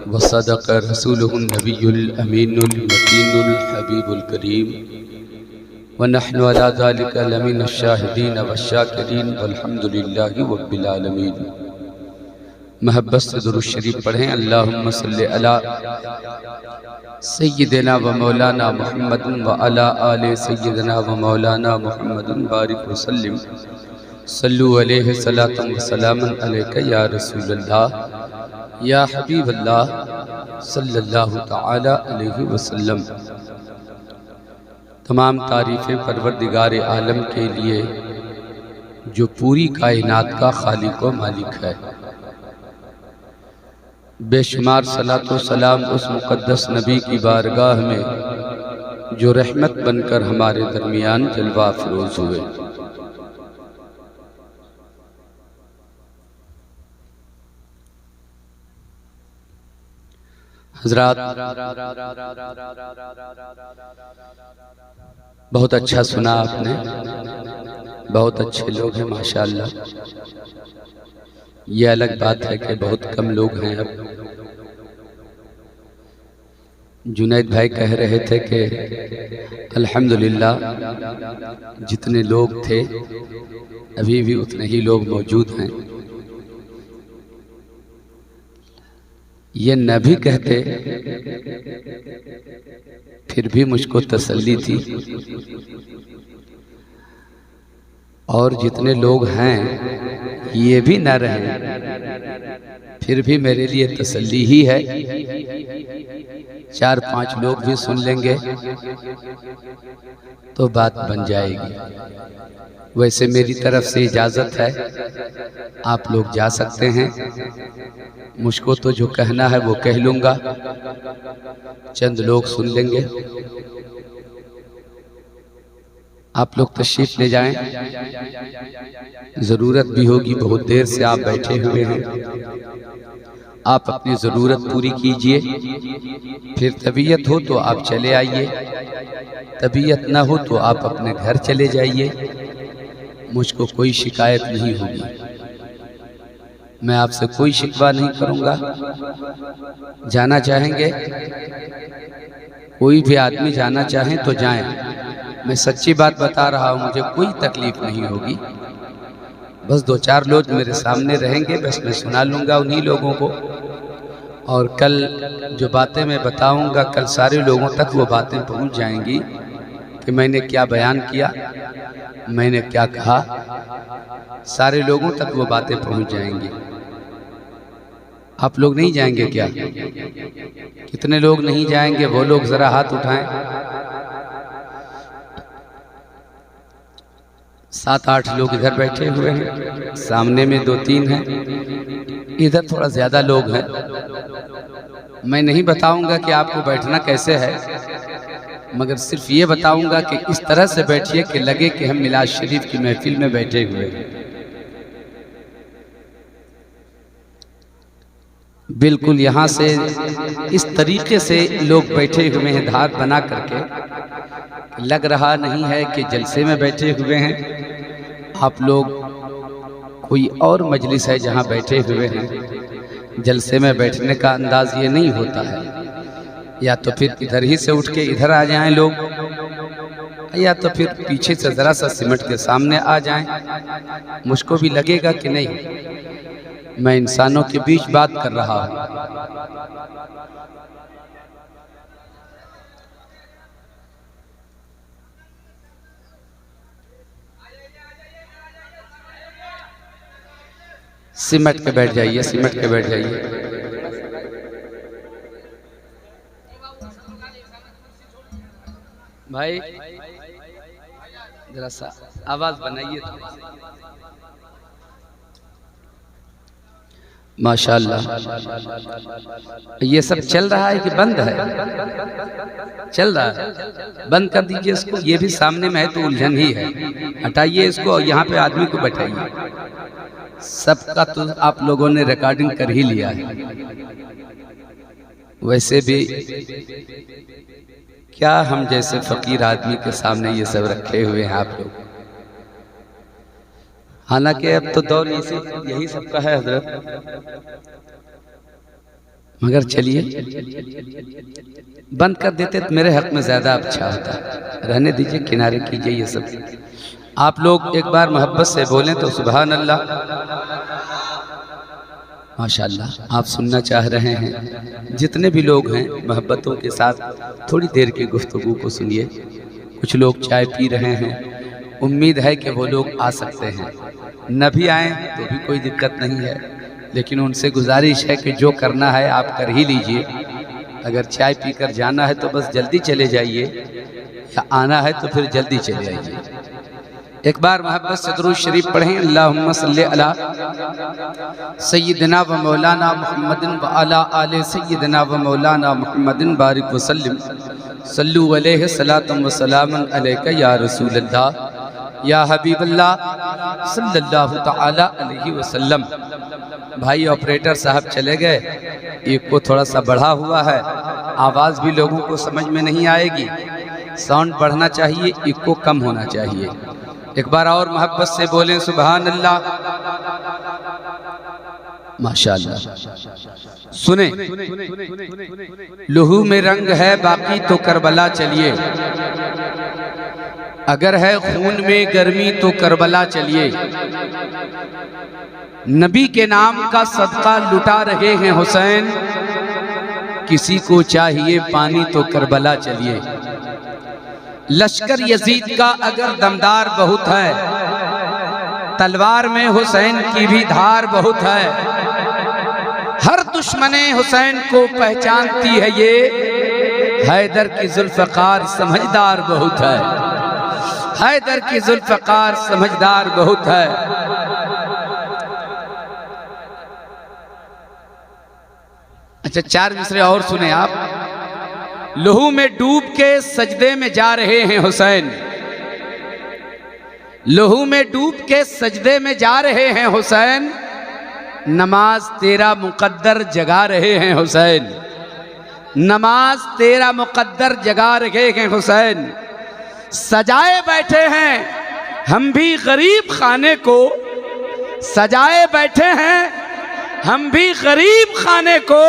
वसदक़ रसूलुहुन नबियुल अमीनुल मकीनुल हबीबुल करीम व नहनु अला ज़ालिका लमिनश शाहिदीन वश्शाकिरीन वल्हम्दुलिल्लाहि रब्बिल आलमीन। महब्बत से दुरूद शरीफ पढ़ें। अल्लाहुम्मा सल्लि अला सय्यिदिना व मौलाना मुहम्मदिन व अला आले सय्यिदिना व मौलाना मुहम्मदिन बारिक व सल्लिम। सल्लु अलैहि सलातन व सलामन अलैका या रसूलल्लाह या हबीबल्लाह सल्लल्लाहु तआला अलैहि वसल्लम। तमाम तारीफ़ें परवरदिगार आलम के लिए जो पूरी कायनात का खालिक व मालिक है। बेशुमार सलातो सलाम उस मुक़द्दस नबी की बारगाह में जो रहमत बनकर हमारे दरमियान जलवा अफरोज़ हुए। हज़रात, बहुत अच्छा सुना आपने, बहुत अच्छे लोग हैं माशाअल्लाह। ये अलग बात है कि बहुत कम लोग हैं। अब जुनैद भाई कह रहे थे कि अल्हम्दुलिल्लाह जितने लोग थे अभी भी उतने ही लोग मौजूद हैं। ये न भी कहते फिर भी मुझको तसल्ली थी, और जितने लोग हैं ये भी न रहे फिर भी मेरे लिए तसल्ली ही है। 4-5 लोग भी सुन लेंगे तो बात बन जाएगी। वैसे मेरी तरफ से इजाज़त है, आप लोग जा सकते हैं। मुझको तो जो कहना है वो कह लूँगा, चंद लोग सुन लेंगे। आप लोग तशरीफ़ ले जाएं, ज़रूरत भी होगी। बहुत देर से आप बैठे हुए हैं, आप अपनी ज़रूरत पूरी कीजिए। फिर तबीयत हो तो आप चले आइए, तबीयत ना हो तो आप अपने घर चले जाइए। मुझको कोई शिकायत नहीं होगी, मैं आपसे कोई शिकवा नहीं करूँगा। जाना चाहेंगे, कोई भी आदमी जाना चाहें तो जाएं। मैं सच्ची बात बता रहा हूँ, मुझे कोई तकलीफ़ नहीं होगी। बस 2-4 लोग मेरे सामने रहेंगे, बस मैं सुना लूँगा उन्हीं लोगों को। और कल जो बातें मैं बताऊँगा, कल सारे लोगों तक वो बातें पहुँच जाएंगी कि मैंने क्या बयान किया, मैंने क्या कहा। सारे लोगों तक वो बातें पहुँच जाएंगी। आप लोग नहीं जाएंगे क्या? कितने लोग नहीं जाएंगे वो लोग ज़रा हाथ उठाएं। 7-8 लोग इधर बैठे हुए हैं, सामने में 2-3 हैं, इधर थोड़ा ज़्यादा लोग हैं। मैं नहीं बताऊंगा कि आपको बैठना कैसे है, मगर सिर्फ ये बताऊंगा कि इस तरह से बैठिए कि लगे कि हम मिलाद शरीफ की महफिल में बैठे हुए हैं। बिल्कुल यहाँ से इस तरीके से लोग बैठे हुए हैं, धार बना करके। लग रहा नहीं है कि जलसे में बैठे हुए हैं। आप लोग कोई और मजलिस है जहाँ बैठे हुए हैं। जलसे में बैठने का अंदाज ये नहीं होता है। या तो फिर इधर ही से उठ के इधर आ जाएं लोग, या तो फिर पीछे से ज़रा सा सिमट के सामने आ जाएं। मुझको भी लगेगा कि नहीं, मैं इंसानों के बीच बात कर रहा हूँ। सिमट के बैठ जाइए, सिमट के बैठ जाइए। भाई जरा सा आवाज़ बनाइए। माशाअल्लाह, ये सब चल रहा है कि बंद है? चल रहा है, बंद कर दीजिए इसको। ये भी सामने में है तो उलझन ही है, हटाइए इसको और यहाँ पे आदमी को बैठाइए। सबका तो आप लोगों ने रिकॉर्डिंग कर ही लिया है। वैसे भी क्या हम जैसे फकीर आदमी के सामने ये सब रखे हुए हैं आप लोग। हालांकि अब तो दौर यही सबका है हजरत। मगर चलिए बंद कर देते तो मेरे हक में ज़्यादा अच्छा होता। रहने दीजिए, किनारे कीजिए ये सब। आप लोग एक बार मोहब्बत से बोलें तो सुभान अल्लाह। माशाअल्लाह, आप सुनना चाह रहे हैं। जितने भी लोग हैं मोहब्बतों के साथ थोड़ी देर की गुफ्तगू को सुनिए। कुछ लोग चाय पी रहे हैं, उम्मीद है कि वो लोग आ सकते हैं। न भी आएँ तो भी कोई दिक्कत नहीं है, लेकिन उनसे गुजारिश है कि जो करना है आप कर ही लीजिए। अगर चाय पीकर जाना है तो बस जल्दी चले जाइए, या आना है तो फिर जल्दी चले आइए। एक बार मोहब्बत से दुरूद शरीफ पढ़ें। अल्लाहुम्मा सल्ली अला सय्यिदना व मौलाना मुहम्मदिन व अला आले सय्यिदना व मौलाना मुहम्मदिन बारिक व सल्लिम सल्लु अलैहि सलातम व सलामन अलैका या रसूलल्लाह या हबीबल्लाह सल्लल्लाहु तआला अलैहि वसल्लम। भाई ऑपरेटर साहब चले गए, एक को थोड़ा सा बढ़ा हुआ है, आवाज़ भी लोगों को समझ में नहीं आएगी। साउंड बढ़ना चाहिए, एक को कम होना चाहिए। एक बार और मोहब्बत से बोलें सुभान अल्लाह। माशाअल्लाह। सुने, लहू में रंग है बाकी तो करबला चलिए, अगर है खून में गर्मी तो करबला चलिए। नबी के नाम का सदका लुटा रहे हैं हुसैन, किसी को चाहिए पानी तो करबला चलिए। लश्कर यजीद का अगर दमदार बहुत है, तलवार में हुसैन की भी धार बहुत है। हर दुश्मने हुसैन को पहचानती है ये, हैदर की जुल्फ़कार समझदार बहुत है। हैदर की जुल्फ़कार समझदार बहुत है। अच्छा, 4 मिसरे और सुने आप। लहू में डूब के सजदे में जा रहे हैं हुसैन, लहू में डूब के सजदे में जा रहे हैं हुसैन। नमाज तेरा मुकद्दर जगा रहे हैं हुसैन, नमाज तेरा मुकद्दर जगा रहे हैं हुसैन। सजाए बैठे हैं हम भी गरीब खाने को, सजाए बैठे हैं हम भी गरीब खाने को।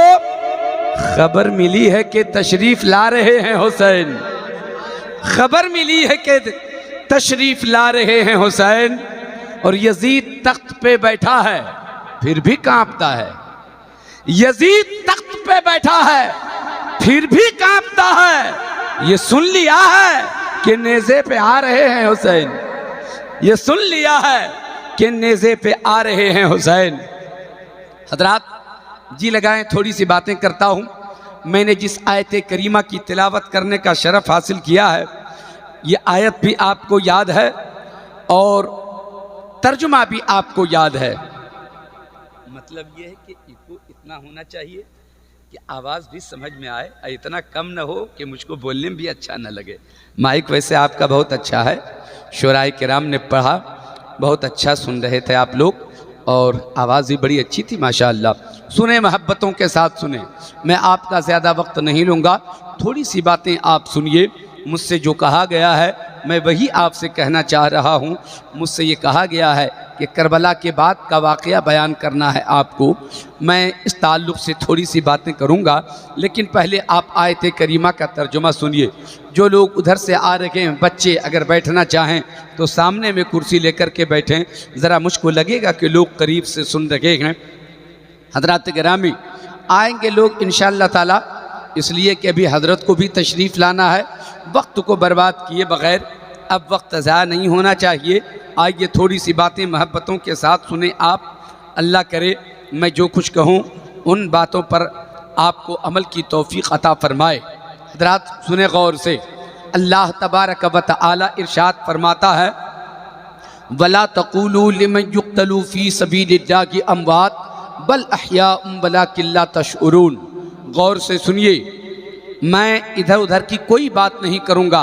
खबर मिली है कि तशरीफ ला रहे हैं हुसैन, खबर मिली है कि तशरीफ ला रहे हैं हुसैन। और यजीद तख्त पे बैठा है फिर भी कांपता है, यजीद तख्त पे बैठा है फिर भी कांपता है। ये सुन लिया है कि नेज़े पे आ रहे हैं हुसैन, ये सुन लिया है कि नेज़े पे आ रहे हैं हुसैन। हजरात जी लगाएं, थोड़ी सी बातें करता हूँ। मैंने जिस आयत करीमा की तिलावत करने का शरफ हासिल किया है, ये आयत भी आपको याद है और तर्जुमा भी आपको याद है। मतलब ये है कि इको इतना होना चाहिए कि आवाज़ भी समझ में आए, इतना कम न हो कि मुझको बोलने में भी अच्छा न लगे। माइक वैसे आपका बहुत अच्छा है, शुराए किराम ने पढ़ा, बहुत अच्छा सुन रहे थे आप लोग और आवाज़ भी बड़ी अच्छी थी माशाअल्लाह। सुने, मोहब्बतों के साथ सुने, मैं आपका ज़्यादा वक्त नहीं लूँगा, थोड़ी सी बातें आप सुनिए। मुझसे जो कहा गया है मैं वही आपसे कहना चाह रहा हूँ। मुझसे ये कहा गया है कि करबला के बाद का वाक़या बयान करना है आपको। मैं इस ताल्लुक़ से थोड़ी सी बातें करूँगा, लेकिन पहले आप आयत करीमा का तर्जुमा सुनिए। जो लोग उधर से आ रहे हैं बच्चे, अगर बैठना चाहें तो सामने में कुर्सी लेकर के बैठें, ज़रा मुझको लगेगा कि लोग करीब से सुन रहे हैं। हज़रात गिरामी, आएंगे लोग इंशाअल्लाह ताला, इसलिए कि अभी हज़रत को भी तशरीफ़ लाना है। वक्त को बर्बाद किए बग़ैर अब वक्त ज़ाया नहीं होना चाहिए। आइए थोड़ी सी बातें मोहब्बतों के साथ सुने आप। अल्लाह करे मैं जो कुछ कहूँ उन बातों पर आपको अमल की तौफ़ीक़ अता फ़रमाए। हज़रात सुने गौर से। अल्लाह तबारक व तआला इरशाद फरमाता है, वला तक़ूलू लिमन युक़्तलू फ़ी सबीलिल्लाहि अमवात बल अहयाउम वलाकिन ला तशऊरून। गौर से सुनिए, मैं इधर उधर की कोई बात नहीं करूँगा।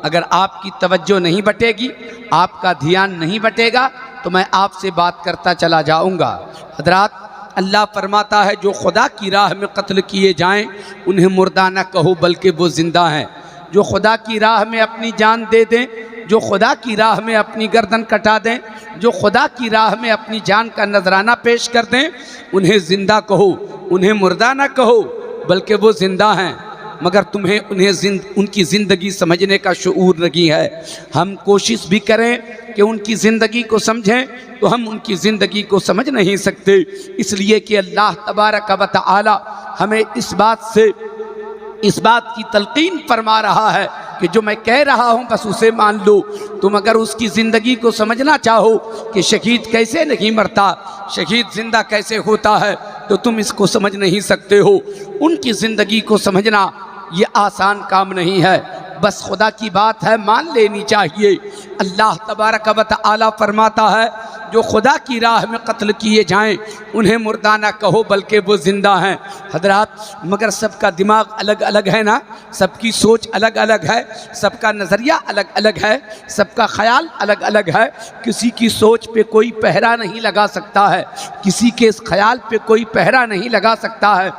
अगर आपकी तवज्जो नहीं बटेगी, आपका ध्यान नहीं बटेगा, तो मैं आपसे बात करता चला जाऊँगा। हज़रात, अल्लाह फरमाता है जो खुदा की राह में कत्ल किए जाएं उन्हें मुर्दा न कहो बल्कि वो ज़िंदा हैं। जो खुदा की राह में अपनी जान दे दें जो खुदा की राह में अपनी गर्दन कटा दें, जो खुदा की राह में अपनी जान का नजराना पेश कर दें, उन्हें ज़िंदा कहो, उन्हें मुर्दा ना कहो, बल्कि वो ज़िंदा हैं, मगर तुम्हें उनकी ज़िंदगी समझने का शऊर नहीं है। हम कोशिश भी करें कि उनकी ज़िंदगी को समझें तो हम उनकी ज़िंदगी को समझ नहीं सकते, इसलिए कि अल्लाह तबारक व तआला हमें इस बात की तलकीन फरमा रहा है कि जो मैं कह रहा हूँ बस उसे मान लो। तुम अगर उसकी ज़िंदगी को समझना चाहो कि शहीद कैसे नहीं मरता, शहीद ज़िंदा कैसे होता है, तो तुम इसको समझ नहीं सकते हो। उनकी ज़िंदगी को समझना ये आसान काम नहीं है, बस खुदा की बात है, मान लेनी चाहिए। अल्लाह तबारक व तआला फरमाता है जो खुदा की राह में कत्ल किए जाएं उन्हें मुर्दा ना कहो बल्कि वो ज़िंदा हैं। हजरात, मगर सबका दिमाग अलग अलग है ना, सबकी सोच अलग अलग है, सबका नज़रिया अलग अलग है, सबका ख्याल अलग अलग है। किसी की सोच पे कोई पहरा नहीं लगा सकता है, किसी के इस ख्याल पे कोई पहरा नहीं लगा सकता है।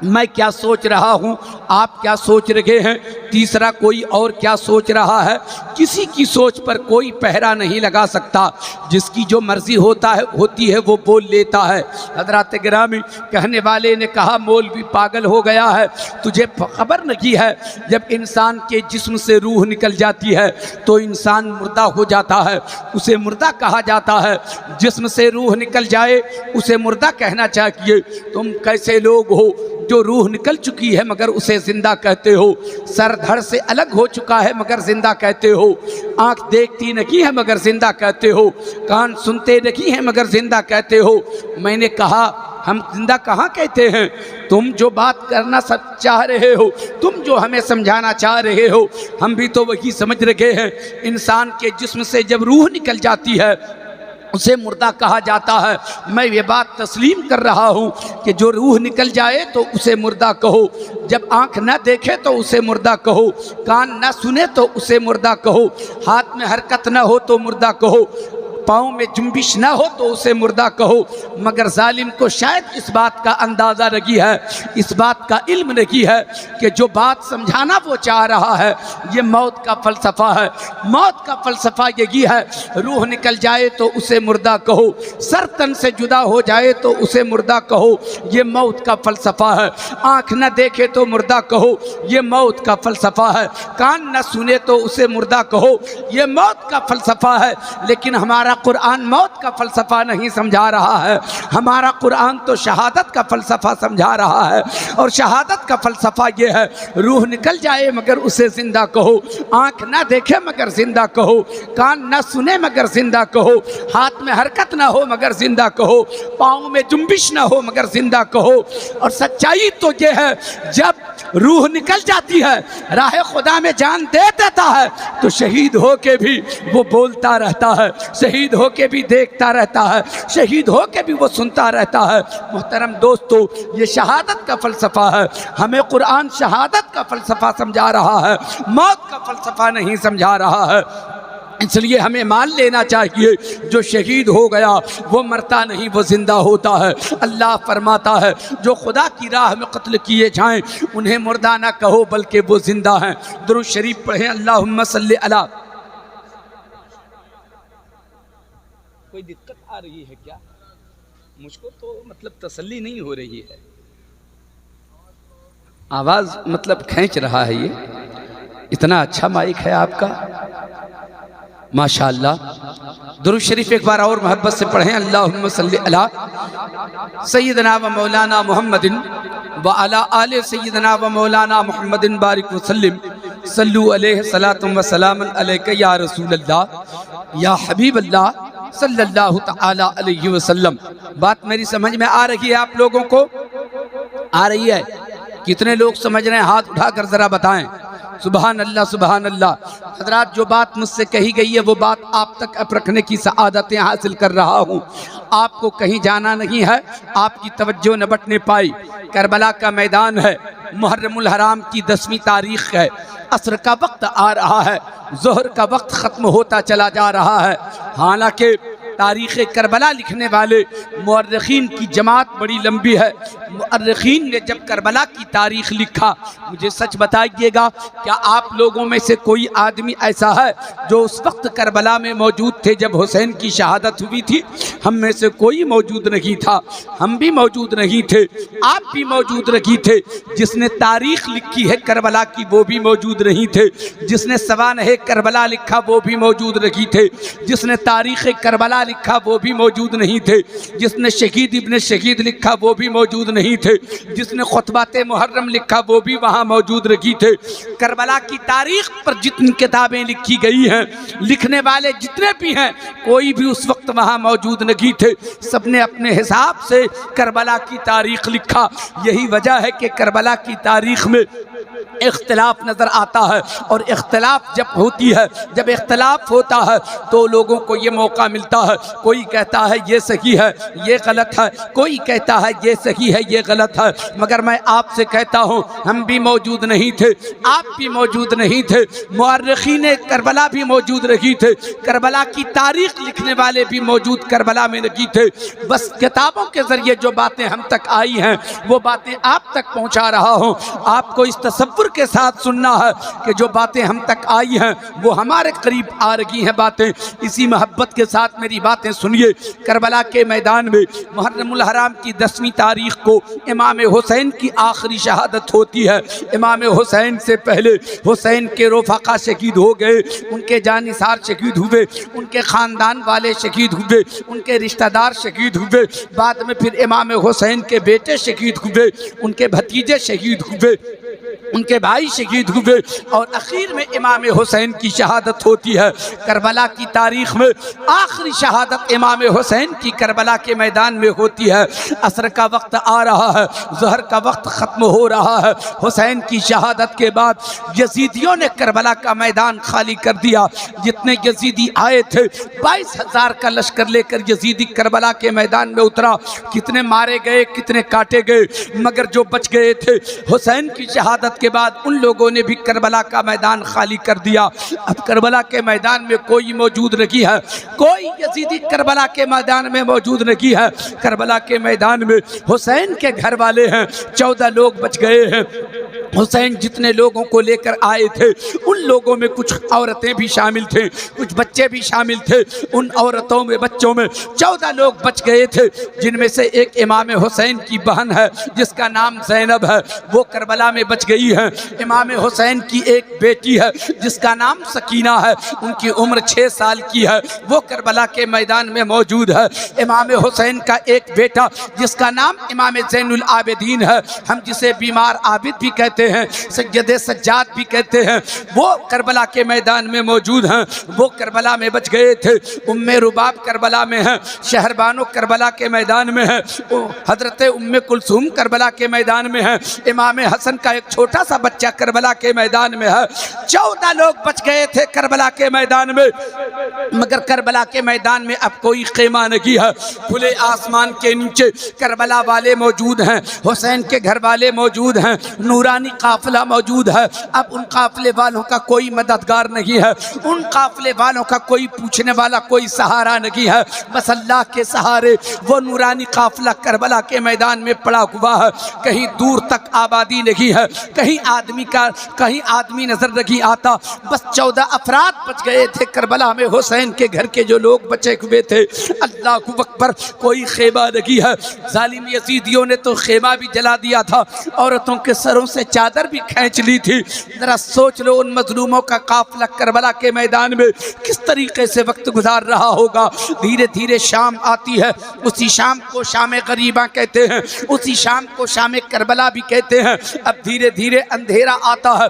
मैं क्या सोच रहा हूँ, आप क्या सोच रहे हैं, तीसरा कोई और क्या सोच रहा है, किसी की सोच पर कोई पहरा नहीं लगा सकता। जिसकी जो मर्ज़ी होती है वो बोल लेता है। हज़रात गिरामी, कहने वाले ने कहा मौलवी पागल हो गया है, तुझे खबर नहीं है जब इंसान के जिस्म से रूह निकल जाती है तो इंसान मुर्दा हो जाता है, उसे मुर्दा कहा जाता है। जिस्म से रूह निकल जाए उसे मुर्दा कहना चाहिए। तुम कैसे लोग हो जो रूह निकल चुकी है मगर उसे ज़िंदा कहते हो, सर धड़ से अलग हो चुका है मगर ज़िंदा कहते हो, आँख देखती नहीं है मगर ज़िंदा कहते हो, कान सुनते नहीं है मगर ज़िंदा कहते हो। मैंने कहा हम ज़िंदा कहाँ कहते हैं, तुम जो बात करना सब चाह रहे हो, तुम जो हमें समझाना चाह रहे हो, हम भी तो वही समझ रहे हैं। इंसान के जिस्म से जब रूह निकल जाती है उसे मुर्दा कहा जाता है। मैं ये बात तस्लीम कर रहा हूँ कि जो रूह निकल जाए तो उसे मुर्दा कहो, जब आँख न देखे तो उसे मुर्दा कहो, कान न सुने तो उसे मुर्दा कहो, हाथ में हरकत न हो तो मुर्दा कहो, पाँव में जुम्बिश न हो तो उसे मुर्दा कहो। मगर जालिम को शायद इस बात का अंदाज़ा नहीं है, इस बात का इल्म नहीं है कि जो बात समझाना वो चाह रहा है ये मौत का फ़लसफ़ा है। मौत का फ़लसफ़ा यही है, रूह निकल जाए तो उसे मुर्दा कहो, सर तन से जुदा हो जाए तो उसे मुर्दा कहो, ये मौत का फ़लसफ़ा है। आँख न देखे तो मुर्दा कहो, ये मौत का फ़लसफ़ा है। कान न सुने तो उसे मुर्दा कहो, ये मौत का फ़लसफ़ा है। लेकिन हमारा कुरान मौत का फ़लसफ़ा नहीं समझा रहा है, हमारा कुरान तो शहादत का फ़लसफ़ा समझा रहा है। और शहादत का फ़लसफ़ा ये है, रूह निकल जाए मगर उसे ज़िंदा कहो, आँख ना देखे मगर ज़िंदा कहो, कान ना सुने मगर ज़िंदा कहो, हाथ में हरकत ना हो मगर ज़िंदा कहो, पाँव में जुम्बिश ना हो मगर ज़िंदा कहो। और सच्चाई तो ये है, जब रूह निकल जाती है, राह खुदा में जान दे देता है, तो शहीद हो के भी वो बोलता रहता है, शहीद हो के भी देखता रहता है, शहीद हो के भी वो सुनता रहता है। मोहतरम दोस्तों, ये शहादत का फ़लसफ़ा है। हमें कुरान शहादत का फ़लसफ़ा समझा रहा है, मौत का फ़लसफ़ा नहीं समझा रहा है। इसलिए हमें मान लेना चाहिए जो शहीद हो गया वो मरता नहीं, वो ज़िंदा होता है। अल्लाह फरमाता है जो खुदा की राह में कत्ल किए जाएं उन्हें मुर्दा ना कहो बल्कि वो ज़िंदा हैं। दुरूद शरीफ पढ़ें, अल्लाहुम्मा सल्ली अला। कोई दिक्कत आ रही है क्या? मुझको तो मतलब तसल्ली नहीं हो रही है, आवाज़ मतलब खींच रहा है। ये इतना अच्छा माइक है आपका, माशाअल्लाह। दुरूद शरीफ एक बार और मोहब्बत से पढ़ें, अल्लाहुम्मा सल्ली अला सय्यदना व मौलाना मुहम्मदिन व अला आले सय्यदना व मौलाना मुहम्मदिन बारिक वसल्लिम सल्लु अलैहि सलातुम व सलामुन अलैका या रसूल अल्लाह या हबीब अल्लाह सल्लल्लाहु तआला अलैहि वसल्लम। बात मेरी समझ में आ रही है? आप लोगों को आ रही है? कितने लोग समझ रहे हैं? हाथ उठाकर ज़रा बताएं। सुबहान अल्लाह, सुबहान अल्लाह। हज़रात, जो बात मुझसे कही गई है वो बात आप तक अब रखने की सआदतें हासिल कर रहा हूँ। आपको कहीं जाना नहीं है, आपकी तवज्जो न बटने पाई। करबला का मैदान है, मुहर्रमुल हराम की 10वीं तारीख़ है, असर का वक्त आ रहा है, ज़ोहर का वक्त ख़त्म होता चला जा रहा है। हालांकि तारीख़ करबला लिखने वाले मुअर्रिख़ीन की जमात बड़ी लंबी है, मुअर्रिखीन ने जब करबला की तारीख लिखा, मुझे सच बताइएगा, क्या आप लोगों में से कोई आदमी ऐसा है जो उस वक्त करबला में मौजूद थे जब हुसैन की शहादत हुई थी? हम में से कोई मौजूद नहीं था, हम भी मौजूद नहीं थे, आप भी मौजूद नहीं थे। जिसने तारीख लिखी है करबला की वो भी मौजूद नहीं थे, जिसने सवानह करबला लिखा वो भी मौजूद नहीं थे, जिसने तारीख़ करबला लिखा वो भी मौजूद नहीं थे, जिसने शहीद इब्न शहीद लिखा वो भी मौजूद नहीं थे, जिसने खुतबाते मुहर्रम लिखा वो भी वहाँ मौजूद नहीं थे। करबला की तारीख पर जितनी किताबें लिखी गई हैं, लिखने वाले जितने भी हैं, कोई भी उस वक्त वहाँ मौजूद नहीं थे। सबने अपने हिसाब से करबला की तारीख लिखा। यही वजह है कि करबला की तारीख में इख्तिलाफ नज़र आता है, और इख्तिलाफ जब होती है, जब इख्तिलाफ होता है तो लोगों को ये मौका मिलता है, कोई कहता है ये सही है, ये गलत है, कोई कहता है ये सही है, ये गलत है। मगर मैं आपसे कहता हूँ, हम भी मौजूद नहीं थे, आप भी मौजूद नहीं थे, मुअर्रिखीन करबला भी मौजूद नहीं थे, करबला की तारीख लिखने वाले भी मौजूद करबला में नहीं थे। बस किताबों के ज़रिए जो बातें हम तक आई हैं वो बातें आप तक पहुँचा रहा हूँ। आपको इस तसव्वुर के साथ सुनना है कि जो बातें हम तक आई हैं वो हमारे करीब आ रही हैं बातें। इसी मोहब्बत के साथ मेरी बातें सुनिए। करबला के मैदान में मुहर्रमुल हराम की 10वीं तारीख को इमाम हुसैन की आखिरी शहादत होती है। इमाम हुसैन से पहले हुसैन के रफ़ाक़ा शहीद हो गए, उनके जानिसार शहीद हुए, उनके ख़ानदान वाले शहीद हुए, उनके रिश्तेदार शहीद हुए, बाद में फिर इमाम हुसैन के बेटे शहीद हुए, उनके भतीजे शहीद हुए, उनके भाई शहीद हुए, और आखिर में इमाम हुसैन की शहादत होती है। करबला की तारीख में आखिरी शहादत इमाम हुसैन की करबला के मैदान में होती है। असर का वक्त आ रहा है, ज़हर का वक्त ख़त्म हो रहा है। हुसैन की शहादत के बाद यजीदियों ने करबला का मैदान खाली कर दिया। जितने यजीदी आए थे 22,000 का लश्कर लेकर यजीदी करबला के मैदान में उतरा। कितने मारे गए, कितने काटे गए, मगर जो बच गए थे हुसैन की शहादत के बाद उन लोगों ने भी करबला का मैदान खाली कर दिया। अब करबला के मैदान में कोई मौजूद नहीं है, कोई यजीदी करबला के मैदान में मौजूद नहीं है। करबला के मैदान में हुसैन के घर वाले हैं, 14 लोग बच गए हैं। हुसैन जितने लोगों को लेकर आए थे उन लोगों में कुछ औरतें भी शामिल थे, कुछ बच्चे भी शामिल थे। उन औरतों में, बच्चों में 14 लोग बच गए थे, जिनमें से एक इमाम हुसैन की बहन है जिसका नाम ज़ैनब है, वो करबला में बच गई है। इमाम हुसैन की एक बेटी है जिसका नाम सकीना है, उनकी उम्र 6 साल की है, वो करबला के मैदान में मौजूद है। इमाम हुसैन का एक बेटा जिसका नाम इमाम ज़ैनुल आबिदीन है, हम जिसे बीमार आबिद भी कहते हैं, सैयद सज्जाद भी कहते हैं, वो करबला के मैदान में मौजूद हैं। वो करबला में बच गए थे। उम्मे रुबाब करबला में है, शहरबानो करबला के मैदान में है, हजरत उम्मे कुलसूम करबला के मैदान में है, इमाम हसन का एक छोटा सा बच्चा करबला के मैदान में है। 14 लोग बच गए थे करबला के मैदान में, मगर करबला के मैदान में अब कोई खेमा नहीं है। खुले आसमान के नीचे करबला वाले मौजूद हैं, हुसैन के घर वाले मौजूद हैं, नूरानी काफिला मौजूद है। अब उन काफिले वालों का कोई मददगार नहीं है, उन काफिले वालों का कोई पूछने वाला, कोई सहारा नहीं है। बस अल्लाह के सहारे वो नूरानी काफिला करबला के मैदान में पड़ा हुआ है। कहीं दूर तक आबादी नहीं है, कहीं आदमी नजर नहीं आता। बस 14 अफराद बच गए थे करबला में, हुसैन के घर के जो लोग बचे हुए थे। अल्लाह अकबर, कोई खेमा नहीं है। जालिम यजीदियों ने तो खेमा भी जला दिया था, औरतों के सरों से चादर भी खींच ली थी। जरा सोच लो उन मजलूमों का काफिला करबला के मैदान में किस तरीके से वक्त गुजार रहा होगा। धीरे धीरे शाम आती है, उसी शाम को शाम गरीबा कहते हैं, उसी शाम को शाम करबला भी कहते हैं। अब धीरे धीरे अंधेरा आता है,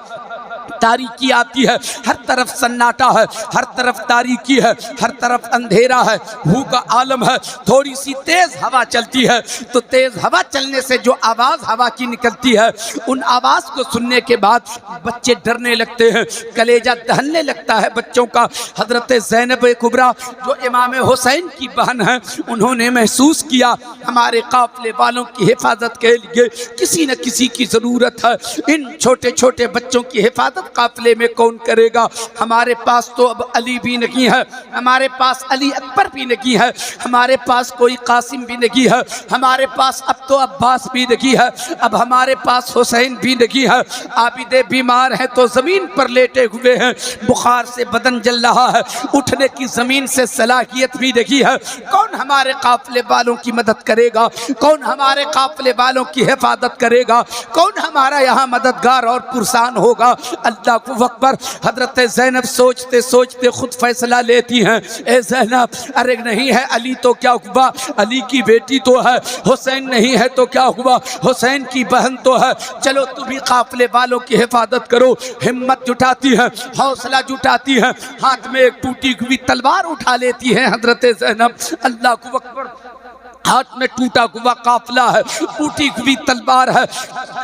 तारीकी आती है, हर तरफ सन्नाटा है, हर तरफ तारीकी है, हर तरफ अंधेरा है, हू का आलम है। थोड़ी सी तेज हवा चलती है, तो तेज हवा चलने से जो आवाज़ हवा की निकलती है, उन आवाज़ को सुनने के बाद बच्चे डरने लगते हैं, कलेजा दहलने लगता है बच्चों का। हजरत ज़ैनब कुबरा जो इमाम हुसैन की बहन है, उन्होंने महसूस किया हमारे काफिले वालों की हिफाजत के लिए किसी न किसी की ज़रूरत है। इन छोटे छोटे बच्चों की हिफाजत मदद काफिले में कौन करेगा? हमारे पास तो अब अली भी नहीं है, हमारे पास अली अकबर भी नहीं है, हमारे पास कोई कासिम भी नहीं है, हमारे पास अब तो अब्बास भी नहीं है, अब हमारे पास हुसैन भी नहीं है। आबिदे बीमार हैं तो ज़मीन पर लेटे हुए हैं, बुखार से बदन जल रहा है, उठने की ज़मीन से सलाहियत भी नहीं है। कौन हमारे काफिले वालों की मदद करेगा? कौन हमारे काफिले वालों की हिफाजत करेगा? कौन हमारा यहाँ मददगार और पुरसान होगा? अल्लाह अकबर। हजरत ज़ैनब सोचते सोचते खुद फैसला लेती हैं, ए ज़ैनब, अरे नहीं है अली तो क्या हुआ, अली की बेटी तो है, हुसैन नहीं है तो क्या हुआ, हुसैन की बहन तो है, चलो तुम भी काफिले वालों की हिफाजत करो। हिम्मत जुटाती है, हौसला जुटाती है, हाथ में एक टूटी हुई तलवार उठा लेती है हजरत ज़ैनब। अल्लाह अकबर। हाथ में टूटा हुआ काफिला है, टूटी हुई तलवार है,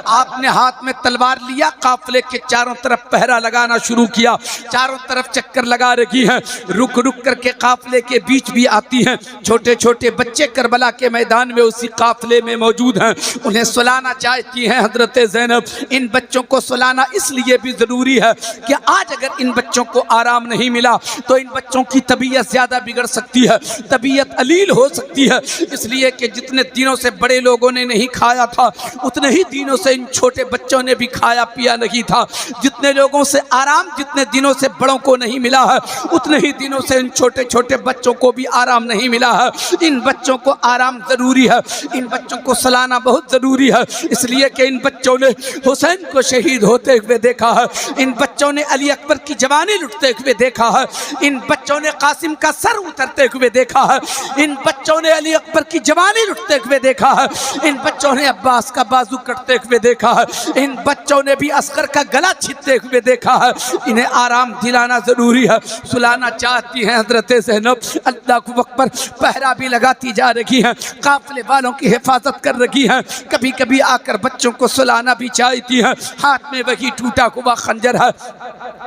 आपने हाथ में तलवार लिया, काफिले के चारों तरफ पहरा लगाना शुरू किया, चारों तरफ चक्कर लगा रही हैं, रुक रुक करके काफिले के बीच भी आती हैं। छोटे छोटे बच्चे करबला के मैदान में उसी काफिले में मौजूद हैं, उन्हें सुलाना चाहती हैं हजरत ज़ैनब। इन बच्चों को सुलाना इसलिए भी ज़रूरी है कि आज अगर इन बच्चों को आराम नहीं मिला तो इन बच्चों की तबीयत ज़्यादा बिगड़ सकती है, तबीयत अलील हो सकती है। इसलिए कि जितने दिनों से बड़े लोगों ने नहीं खाया था, उतने ही दिनों से इन छोटे बच्चों ने भी खाया पिया नहीं था। जितने लोगों से आराम जितने दिनों से बड़ों को नहीं मिला है, उतने ही दिनों से इन छोटे छोटे बच्चों को भी आराम नहीं मिला है। इन बच्चों को आराम ज़रूरी है, इन बच्चों को सलाना बहुत ज़रूरी है, इसलिए कि इन बच्चों ने हुसैन को शहीद होते हुए देखा है, इन बच्चों ने अली अकबर की जवानी लुटते हुए देखा है, इन बच्चों ने कासिम का सर उतरते हुए देखा है, इन बच्चों ने अली अकबर की जवानी लुटते हुए देखा है, इन बच्चों ने अब्बास का बाजू कटते हुए देखा है, इन बच्चों ने भी अस्कर का गला छीनते हुए देखा है। इन्हें आराम दिलाना जरूरी है, सुलाना चाहती हैं हजरत ज़ैनब। अल्लाह अकबर। पहरा भी लगाती जा रही हैं, काफिले वालों की हिफाजत कर रही हैं, कभी कभी आकर बच्चों को सुलाना भी चाहती हैं। हाथ में वही टूटा हुआ खंजर है।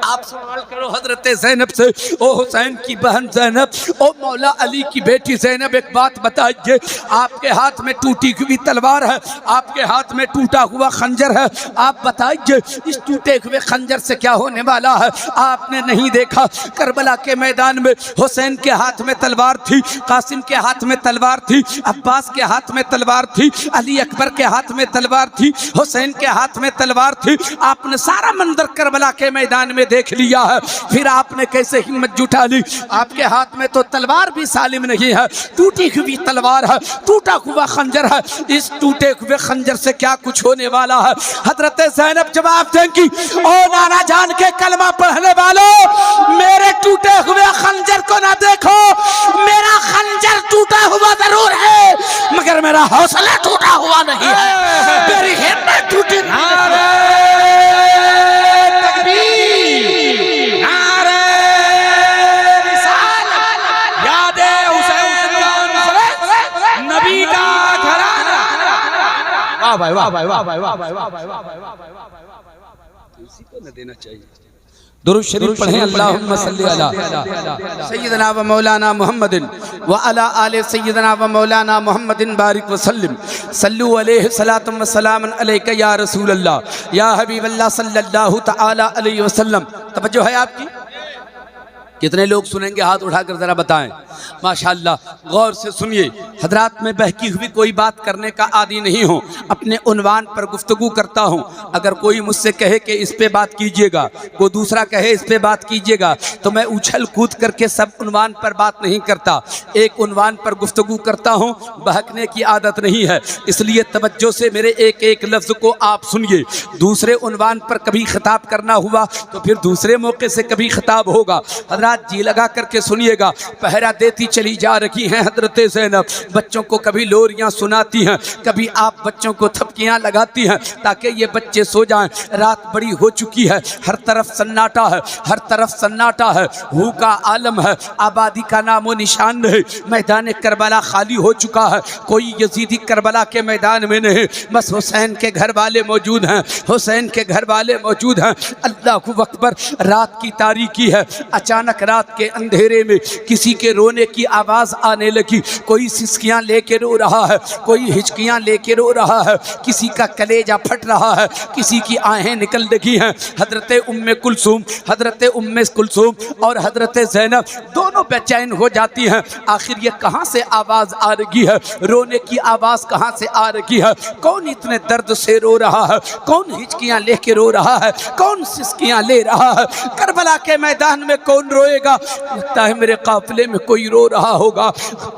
आप सवाल करो हजरत ज़ैनब से, ओ हुसैन की बहन ज़ैनब, ओ मौला अली की बेटी ज़ैनब, एक बात बताइए, आपके हाथ में टूटी हुई तलवार है, आपके हाथ में टूटा हुआ खंजर है, आप बताइए इस टूटे हुए खंजर से क्या होने वाला है? आपने नहीं देखा करबला के मैदान में हुसैन के हाथ में तलवार थी, कासिम के हाथ में तलवार थी, अब्बास के हाथ में तलवार थी, अली अकबर के हाथ में तलवार थी, हुसैन के हाथ में तलवार थी। आपने सारा मंजर करबला के मैदान में देख लिया है, फिर आपने कैसे हिम्मत जुटा ली? आपके हाथ में तो तलवार भी सालिम नहीं है, टूटी हुई तलवार है, टूटा हुआ खंजर है। इस टूटे हुए खंजर से क्या कुछ होने वाला है? हजरत ज़ैनब जवाब देंगी, ओ नाना जान के कलमा पढ़ने वालों, मेरे टूटे हुए खंजर को ना देखो, मेरा खंजर टूटा हुआ जरूर है मगर मेरा हौसला टूटा हुआ नहीं है, मेरी हिम्मत टूटी नहीं है। वाह वाह वाह वाह वाह वाह वाह, इसी को न देना चाहिए। दुरूद शरीफ पढ़ें, अल्लाहुम्मा सल्ली अला सय्यदना व मौलाना मुहम्मदिन व अला आले सय्यदना व मौलाना मुहम्मदिन बारिक व सल्लिम सल्लु अलैहि सलातुम व सलामन अलैका या रसूल अल्लाह या हबीब अल्लाह सल्लल्लाहु तआला अलैहि वसल्लम। तवज्जो है आपकी? कितने लोग सुनेंगे? हाथ उठाकर जरा बताएं। माशाअल्लाह, गौर से सुनिए। हजरात, में बहकी हुई कोई बात करने का आदी नहीं हूँ, अपने उन्वान पर गुफ्तगू करता हूँ। अगर कोई मुझसे कहे कि इस पे बात कीजिएगा, कोई दूसरा कहे इस पे बात कीजिएगा, तो मैं उछल कूद करके सब उन्वान पर बात नहीं करता, एक उन्वान पर गुफ्तगू करता हूँ। बहकने की आदत नहीं है, इसलिए तवज्जो से मेरे एक एक लफ्ज़ को आप सुनिए। दूसरे उन्वान पर कभी खिताब करना हुआ तो फिर दूसरे मौके से कभी खिताब होगा। हजरात जी लगा करके सुनिएगा। पहरा देती चली जा रही हैं हजरत ज़ैनब, बच्चों को कभी लोरियां सुनाती हैं, कभी आप बच्चों को थपकियां लगाती हैं ताकि ये बच्चे सो जाएं। रात बड़ी हो चुकी है, हर तरफ सन्नाटा है, हर तरफ सन्नाटा है, हू का आलम है, आबादी का नामो निशान नहीं। मैदान करबला खाली हो चुका है, कोई यजीदी करबला के मैदान में नहीं, बस हुसैन के घर वाले मौजूद हैं, हुसैन के घर वाले मौजूद हैं। अल्लाहु अकबर। रात की तारीकी है, अचानक अचानक रात के अंधेरे में किसी के रोने की आवाज़ आने लगी। कोई सिसकियाँ लेके रो रहा है, कोई हिचकियाँ लेके रो रहा है, किसी का कलेजा फट रहा है, किसी की आहें निकल रही हैं। हज़रत उम्मे कुलसूम और हज़रत ज़ैनब दोनों बेचैन हो जाती हैं। आखिर ये कहाँ से आवाज़ आ रही है, रोने की आवाज़ कहाँ से आ रही है? कौन इतने दर्द से रो रहा है? कौन हिचकियाँ लेके रो रहा है? कौन सिसकियाँ ले रहा है? करबला के मैदान में कौन रोएगा? लगता है मेरे काफिले में कोई रो रहा होगा।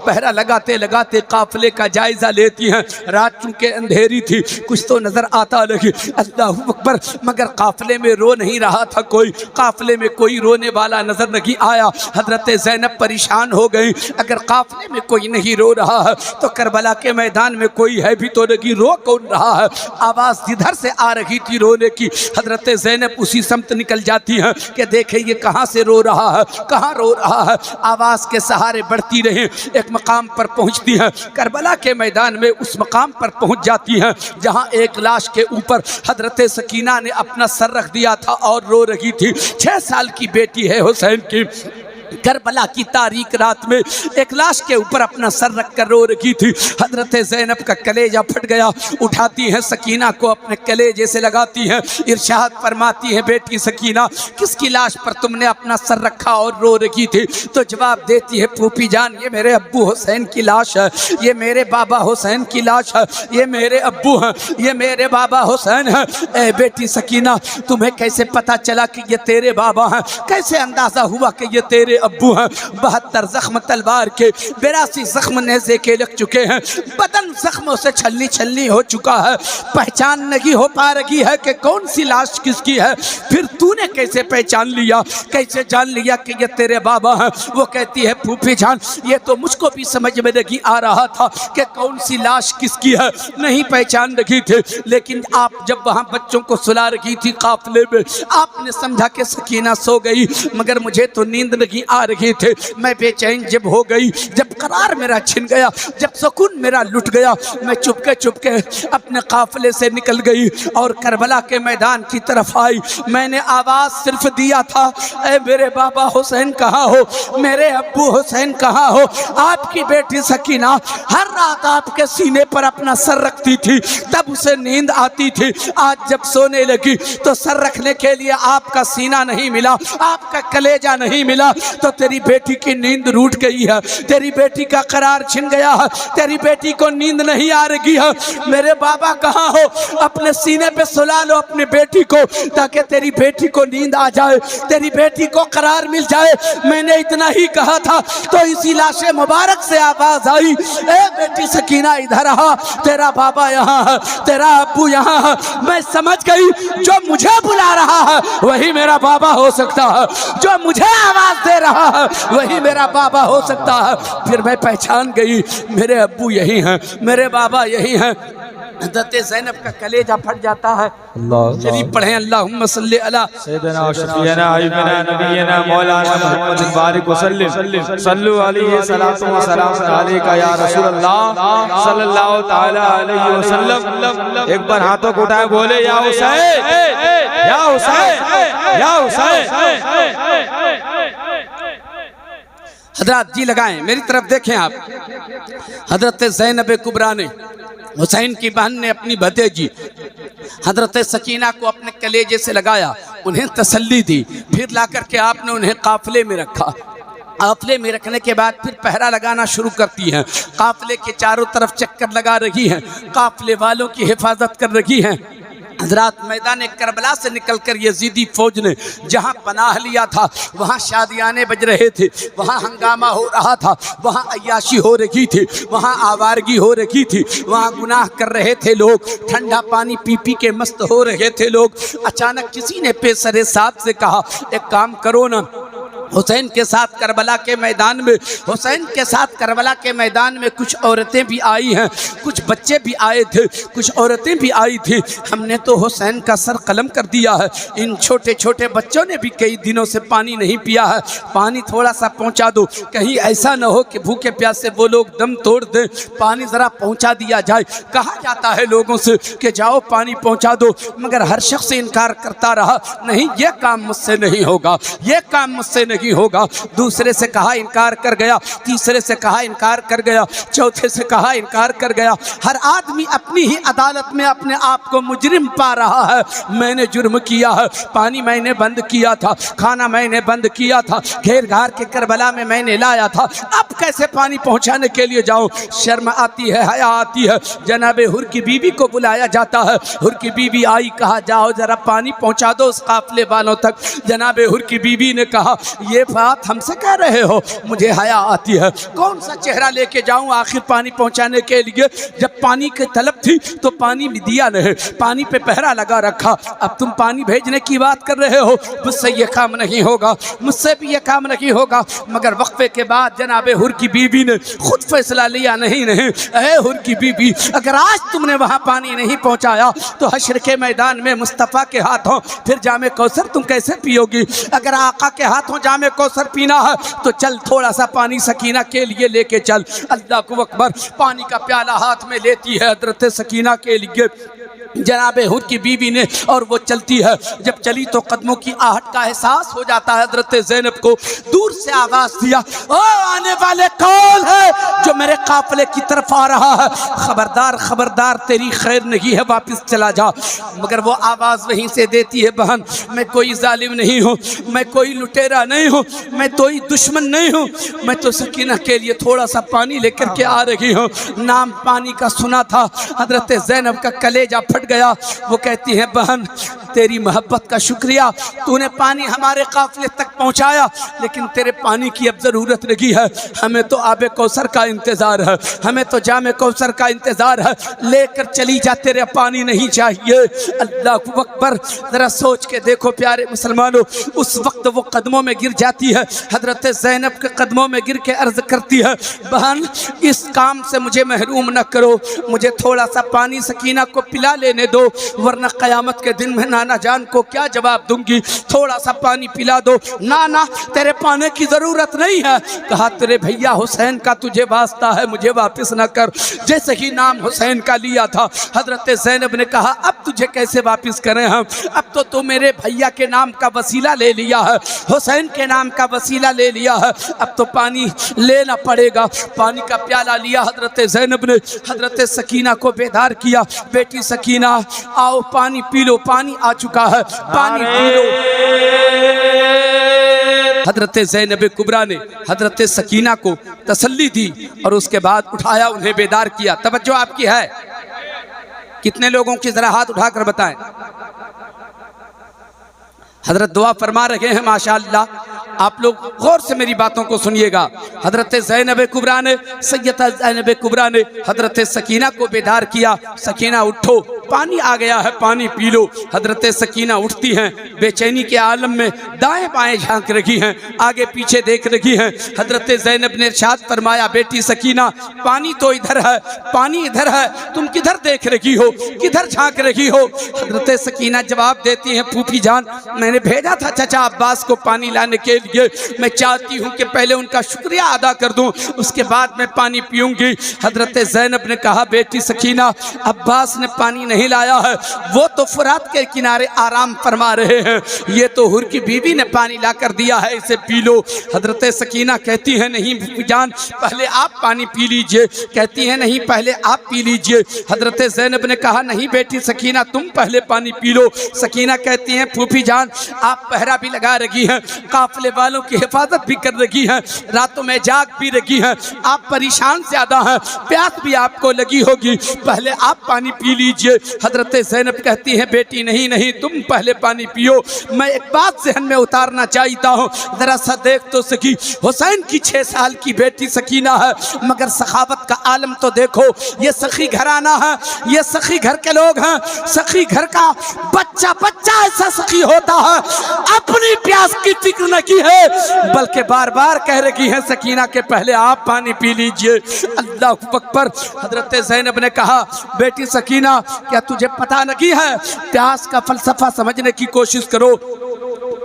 पहरा लगाते लगाते काफिले का जायजा लेती हैं। रात चूंकि अंधेरी थी, कुछ तो नजर आता लगी। अल्लाहु अकबर, मगर काफिले में रो नहीं रहा था कोई, काफिले में कोई रोने वाला नजर नहीं आया। हजरत ज़ैनब परेशान हो गई, अगर काफिले में कोई नहीं रो रहा है तो करबला के मैदान में कोई है भी तो नहीं, रो कौन रहा है? आवाज़ जिधर से आ रही थी रोने की, हजरत ज़ैनब उसी समत निकल जाती हैं कि देखे ये कहाँ से रो रहा है, कहाँ रो रहा है। आवाज़ के सहारे बढ़ती रही, एक मकाम पर पहुँचती हैं। करबला के मैदान में उस मकाम पर पहुँच जाती हैं जहाँ एक लाश के ऊपर हजरत सकीना ने अपना सर रख दिया था और रो रही थी। 6 साल की बेटी है हुसैन की। करबला की तारीक रात में एक लाश के ऊपर अपना सर रख कर रो रही थी। हजरत ज़ैनब का कलेजा फट गया। उठाती हैं सकीना को अपने कलेजे से लगाती हैं, इरशाद फरमाती हैं, बेटी सकीना किसकी लाश पर तुमने अपना सर रखा और रो रही थी? तो जवाब देती है, फूफी जान ये मेरे अब्बू हुसैन की लाश है, ये मेरे बाबा हुसैन की लाश है, ये मेरे अब्बू हैं, ये मेरे बाबा हुसैन है। ए बेटी सकीना, तुम्हें कैसे पता चला कि ये तेरे बाबा हैं? कैसे अंदाज़ा हुआ कि ये तेरे अब्बू हैं? 72 जख्म तलवार के, 82 जख्म नेज़े के लग चुके हैं, बदन जख्मों से छलनी छलनी हो चुका है, पहचान नहीं हो पा रही है कि कौन सी लाश किसकी है। फिर तूने कैसे पहचान लिया, कैसे जान लिया कि ये तेरे बाबा हैं? वो कहती है, फूफी जान ये तो मुझको भी समझ में नहीं आ रहा था कि कौन सी लाश किसकी है, नहीं पहचान रही थी। लेकिन आप जब वहाँ बच्चों को सुला रही थी काफिले में, आपने समझा कि सकीना सो गई, मगर मुझे तो नींद नहीं आ रही थी। मैं बेचैन जब हो गई, जब करार मेरा छिन गया, जब सुकून मेरा लुट गया, मैं चुपके चुपके अपने काफिले से निकल गई और करबला के मैदान की तरफ आई। मैंने आवाज़ सिर्फ दिया था, ऐ मेरे बाबा हुसैन कहाँ हो, मेरे अब्बू हुसैन कहाँ हो? आपकी बेटी सकीना हर रात आपके सीने पर अपना सर रखती थी, तब उसे नींद आती थी। आज जब सोने लगी तो सर रखने के लिए आपका सीना नहीं मिला, आपका कलेजा नहीं मिला, तो तेरी बेटी की नींद रूठ गई है, तेरी बेटी का करार छिन गया है, तेरी बेटी को नींद नहीं आ रही है। मेरे बाबा कहाँ हो? अपने सीने पे सुला लो अपनी बेटी को, ताकि तेरी बेटी को नींद आ जाए, तेरी बेटी को करार मिल जाए। मैंने इतना ही कहा था तो इसी लाशे मुबारक से आवाज आई, ए बेटी सकीना इधर आ, तेरा बाबा यहाँ है, तेरा अब्बू यहाँ है। मैं समझ गई जो मुझे बुला रहा है वही मेरा बाबा हो सकता है, जो मुझे आवाज दे रहा है वही मेरा बाबा हो सकता है। फिर मैं पहचान गई, मेरे अब्बू यही हैं, मेरे बाबा यही हैं। हज़रत ज़ैनब का कलेजा फट जाता है। शरीफ पढ़ें, अल्लाहुम्मा सल्ली अला सैयदना व शफीना हबीबना नबीना मौलाना मुहम्मद बारिक वसल्लम सल्लु अलैहि सलातु व सलाम अलैका या रसूल अल्लाह सल्लल्लाहु तआला अलैहि वसल्लम। एक बार हाथों को उठाए बोले, या हुसैन, या हुसैन, या हुसैन। हजरत जी लगाएं, मेरी तरफ देखें आप। हजरत ज़ैनब कुबरा ने, हुसैन की बहन ने अपनी भतीजी हजरत सकीना को अपने कलेजे से लगाया, उन्हें तसल्ली दी, फिर ला करके आपने उन्हें काफिले में रखा। काफिले में रखने के बाद फिर पहरा लगाना शुरू करती हैं, काफिले के चारों तरफ चक्कर लगा रही हैं, काफिले वालों की हिफाजत कर रही हैं। हज़रात मैदान करबला से निकलकर यजीदी फौज ने जहाँ पनाह लिया था वहाँ शादियाने बज रहे थे, वहाँ हंगामा हो रहा था, वहाँ अय्याशी हो रही थी, वहाँ आवारगी हो रही थी, वहाँ गुनाह कर रहे थे लोग, ठंडा पानी पी पी के मस्त हो रहे थे लोग। अचानक किसी ने पेशरे साथ से कहा, एक काम करो ना, हुसैन के साथ करबला के मैदान में, हुसैन के साथ करबला के मैदान में कुछ औरतें भी आई हैं, कुछ बच्चे भी आए थे, कुछ औरतें भी आई थी। हमने तो हुसैन का सर कलम कर दिया है, इन छोटे छोटे बच्चों ने भी कई दिनों से पानी नहीं पिया है, पानी थोड़ा सा पहुंचा दो, कहीं ऐसा न हो कि भूखे प्यासे वो लोग दम तोड़ दें, पानी ज़रा पहुंचा दिया जाए। कहा जाता है लोगों से कि जाओ पानी पहुंचा दो, मगर हर शख्स इनकार करता रहा, नहीं ये काम मुझसे नहीं होगा, ये काम मुझसे नहीं नहीं होगा। दूसरे से कहा इनकार कर गया, तीसरे से कहा इनकार कर गया, चौथे से कहा इनकार कर गया। हर आदमी अपनी ही अदालत में अपने आप को मुजरिम पा रहा है। मैंने जुर्म किया है, पानी मैंने बंद किया था, खाना मैंने बंद किया था, घेर घार के करबला में मैंने लाया था, अब कैसे पानी पहुंचाने के लिए जाऊं? शर्म आती है, हया आती है। जनाबे हुर की बीवी को बुलाया जाता है। हुर की बीवी आई, कहा जाओ जरा पानी पहुंचा दो उस काफले वालों तक। जनाबे हुर की बीवी ने कहा ये बात हमसे कह रहे हो, मुझे हया आती है, कौन सा चेहरा लेके जाऊं आखिर पानी पहुंचाने के लिए? जब पानी की तलब थी तो पानी भी दिया नहीं, पानी पे पहरा लगा रखा, अब तुम पानी भेजने की बात कर रहे हो। मुझसे ये काम नहीं होगा, मुझसे भी ये काम नहीं होगा। मगर वक्फे के बाद जनाबे हुर की बीवी ने खुद फैसला लिया, नहीं नहीं ऐ हुर की बीवी, अगर आज तुमने वहां पानी नहीं पहुंचाया तो हश्र के मैदान में मुस्तफ़ा के हाथों फिर जामे कौसर तुम कैसे पियोगी? अगर आका के हाथों जामे कौसर पीना है तो चल थोड़ा सा पानी सकीना के लिए लेके चल। अल्लाह को अकबर। पानी का प्याला हाथ में लेती है हजरत सकीना के लिए जनाबे हुर की बीवी ने, और वो चलती है। जब चली तो कदमों की आहट का एहसास हो जाता है हजरत ज़ैनब को। दूर से आवाज दिया, ओ आने वाले कौन है जो मेरे काफिले की तरफ आ रहा है? खबरदार खबरदार, तेरी खैर नहीं है, वापस चला जा। मगर वो आवाज वहीं से देती है, बहन मैं कोई जालिम नहीं हूँ, मैं कोई लुटेरा नहीं हूँ, मैं कोई दुश्मन नहीं हूँ, मैं तो सकीना के लिए थोड़ा सा पानी लेकर के आ रही हूँ। नाम पानी का सुना था, हजरत ज़ैनब का कलेजा फट गया। वो कहती है बहन तेरी मोहब्बत का शुक्रिया, तूने पानी हमारे काफिले तक पहुंचाया, लेकिन तेरे पानी की अब ज़रूरत नहीं है, हमें तो आबे कौसर का इंतज़ार है, हमें तो जामे कौसर का इंतज़ार है, लेकर चली जा, तेरे पानी नहीं चाहिए। अल्लाह अकबर। ज़रा सोच के देखो प्यारे मुसलमानों, उस वक्त वो कदमों में गिर जाती है, हजरत ज़ैनब के कदमों में गिर के अर्ज़ करती है, बहन इस काम से मुझे महरूम न करो, मुझे थोड़ा सा पानी सकीना को पिला लेने दो, वरना क़यामत के दिन में नाना जान को क्या जवाब दूंगी, थोड़ा सा पानी पिला दो। ना ना तेरे पाने की ज़रूरत नहीं है। कहा तेरे भैया हुसैन का तुझे वास्ता है, मुझे वापस ना कर। जैसे ही नाम हुसैन का लिया था, हजरत ज़ैनब ने कहा अब तुझे कैसे वापस करें हम, अब तो तू मेरे भैया के नाम का वसीला ले लिया है, हुसैन के नाम का वसीला ले लिया है, अब तो पानी लेना पड़ेगा। पानी का प्याला लिया हजरत ज़ैनब ने, हजरत सकीना को बेदार किया, बेटी सकीना आओ पानी पी लो, पानी आ चुका है, पानी पी लो। हजरत ज़ैनब कुबरा ने हजरत सकीना को तसल्ली दी और उसके बाद उठाया, उन्हें बेदार किया। तवज्जो आपकी है? कितने लोगों की जरा हाथ उठाकर बताएं। हजरत दुआ फरमा रहे हैं माशाअल्लाह। आप लोग गौर से मेरी बातों को सुनिएगा। हजरत ज़ैनब कुबरा ने, सैयदा ज़ैनब कुबरा ने हजरत सकीना को बेदार किया, सकीना उठो, पानी आ गया है, पानी पी लो। हजरत सकीना उठती हैं, बेचैनी के आलम में दाएं बाएं झांक रही हैं, आगे पीछे देख रही हैं। हजरत ज़ैनब ने इरशाद फरमाया, बेटी सकीना पानी तो इधर है, पानी इधर है, तुम किधर देख रही हो, किधर झांक रही हो? हजरत सकीना जवाब देती हैं, फूफी जान मैंने भेजा था चाचा अब्बास को पानी लाने के लिए, मैं चाहती हूँ कि पहले उनका शुक्रिया अदा कर दूँ, उसके बाद मैं पानी पीऊँगी। हजरत ज़ैनब ने कहा, बेटी सकीना अब्बास ने पानी नहीं लाया है, वो तो फुरात के किनारे आराम फरमा रहे हैं, ये तो हुर की बीवी ने पानी ला कर दिया है, इसे पी लो। हजरत सकीना कहती है, नहीं जान पहले आप पानी पी लीजिए। कहती है, नहीं पहले आप पी लीजिए। हजरत ज़ैनब ने कहा, नहीं बेटी सकीना तुम पहले पानी पी लो। सकीना कहती हैं, फूफी जान आप पहरा भी लगा रही हैं, काफिले वालों की हिफाजत भी कर रही हैं, रातों में जाग भी रही हैं, आप परेशान ज़्यादा हैं, प्यास भी आपको लगी होगी, पहले आप पानी पी लीजिए। हजरत ज़ैनब कहती हैं, बेटी नहीं नहीं तुम पहले पानी पियो। मैं एक बात ज़हन में उतारना चाहता हूँ, ज़रा सा देख तो सकी, हुसैन की 6 साल की बेटी सकीना है, मगर सखावत का आलम तो देखो, ये सखी घराना है, ये सखी घर के लोग हैं, सखी घर का बच्चा बच्चा ऐसा सखी होता है, अपनी प्यास की फिक्र न की है, बल्कि बार बार कह रही है सकीना के पहले आप पानी पी लीजिए। अल्लाह अकबर। हजरत ज़ैनब ने कहा, बेटी सकीना क्या तुझे पता नहीं है, प्यास का फलसफा समझने की कोशिश करो।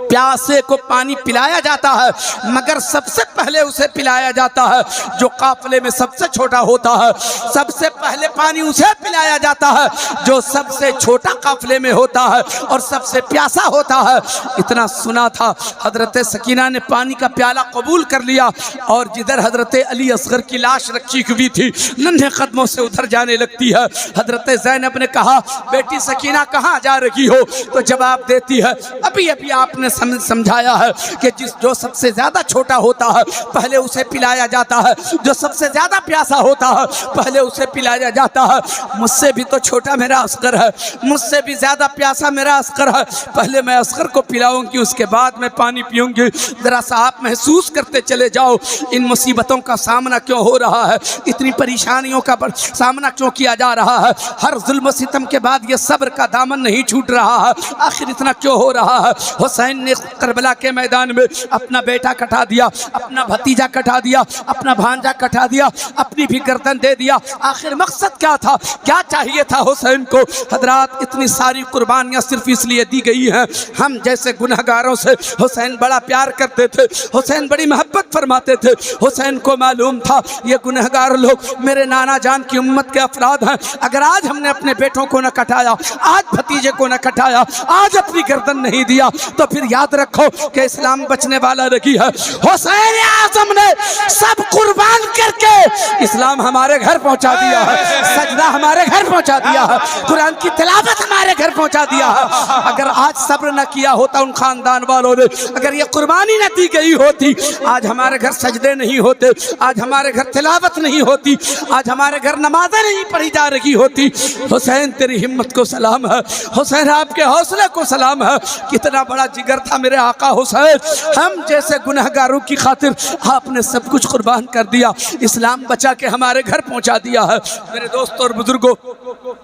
प्यासे को पानी पिलाया जाता है, मगर सबसे पहले उसे पिलाया जाता है जो काफले में सबसे छोटा होता है। सबसे पहले पानी उसे पिलाया जाता है जो सबसे छोटा काफले में होता है और सबसे प्यासा होता है। इतना सुना था, हजरत सकीना ने पानी का प्याला कबूल कर लिया और जिधर हजरत अली असगर की लाश रखी हुई थी नन्हे कदमों से उधर जाने लगती है। हजरत ज़ैनब ने कहा, बेटी सकीना कहाँ जा रही हो? तो जवाब देती है, अभी अभी आपने समझाया है कि जो सबसे ज्यादा छोटा होता है पहले उसे पिलाया जाता है, जो सबसे ज्यादा प्यासा होता है पहले उसे पिलाया जाता है। मुझसे भी तो छोटा मेरा असगर है, मुझसे भी ज्यादा प्यासा मेरा असगर है, पहले मैं असगर को पिलाऊंगी, उसके बाद मैं पानी पीऊंगी। जरा सा आप महसूस करते चले जाओ इन मुसीबतों का सामना क्यों हो रहा है, इतनी परेशानियों का सामना क्यों किया जा रहा है। हर जुल्म सितम के बाद ये सब्र का दामन नहीं छूट रहा है, आखिर इतना क्यों हो रहा है। हुसैन ने करबला के मैदान में अपना बेटा कटा दिया, अपना भतीजा कटा दिया, अपना भांजा कटा दिया, अपनी भी गर्दन दे दिया। आखिर मकसद क्या था, क्या चाहिए था हुसैन को? हजरात, इतनी सारी कुर्बानियां सिर्फ इसलिए दी गई हैं, हम जैसे गुनहगारों से हुसैन बड़ा प्यार करते थे, हुसैन बड़ी मोहब्बत फरमाते थे। हुसैन को मालूम था ये गुनहगार लोग मेरे नाना जान की उम्मत के अफराद हैं, अगर आज हमने अपने बेटों को न कटाया, आज भतीजे को न कटाया, आज अपनी गर्दन नहीं दिया, तो फिर याद रखो कि इस्लाम बचने वाला नहीं है। हुसैन आज़म ने सब कुर्बान करके इस्लाम हमारे घर पहुंचा दिया है, सजदा हमारे घर पहुंचा दिया है, कुरान की तिलावत हमारे घर पहुंचा दिया है। अगर आज सब्र न किया होता उन खानदान वालों ने, अगर ये कुर्बानी न दी गई होती, आज हमारे घर सजदे नहीं होते, आज हमारे घर तिलावत नहीं होती, आज हमारे घर नमाजें नहीं पढ़ी जा रही होती। हुसैन तेरी हिम्मत को सलाम है, हुसैन आपके हौसले को सलाम है। कितना बड़ा जिगर था मेरे आका हुसैन, हम जैसे गुनहगारों की खातिर आपने सब कुछ कुर्बान कर दिया, इस्लाम बचा के हमारे घर पहुंचा दिया है। मेरे दोस्तों और बुजुर्गों,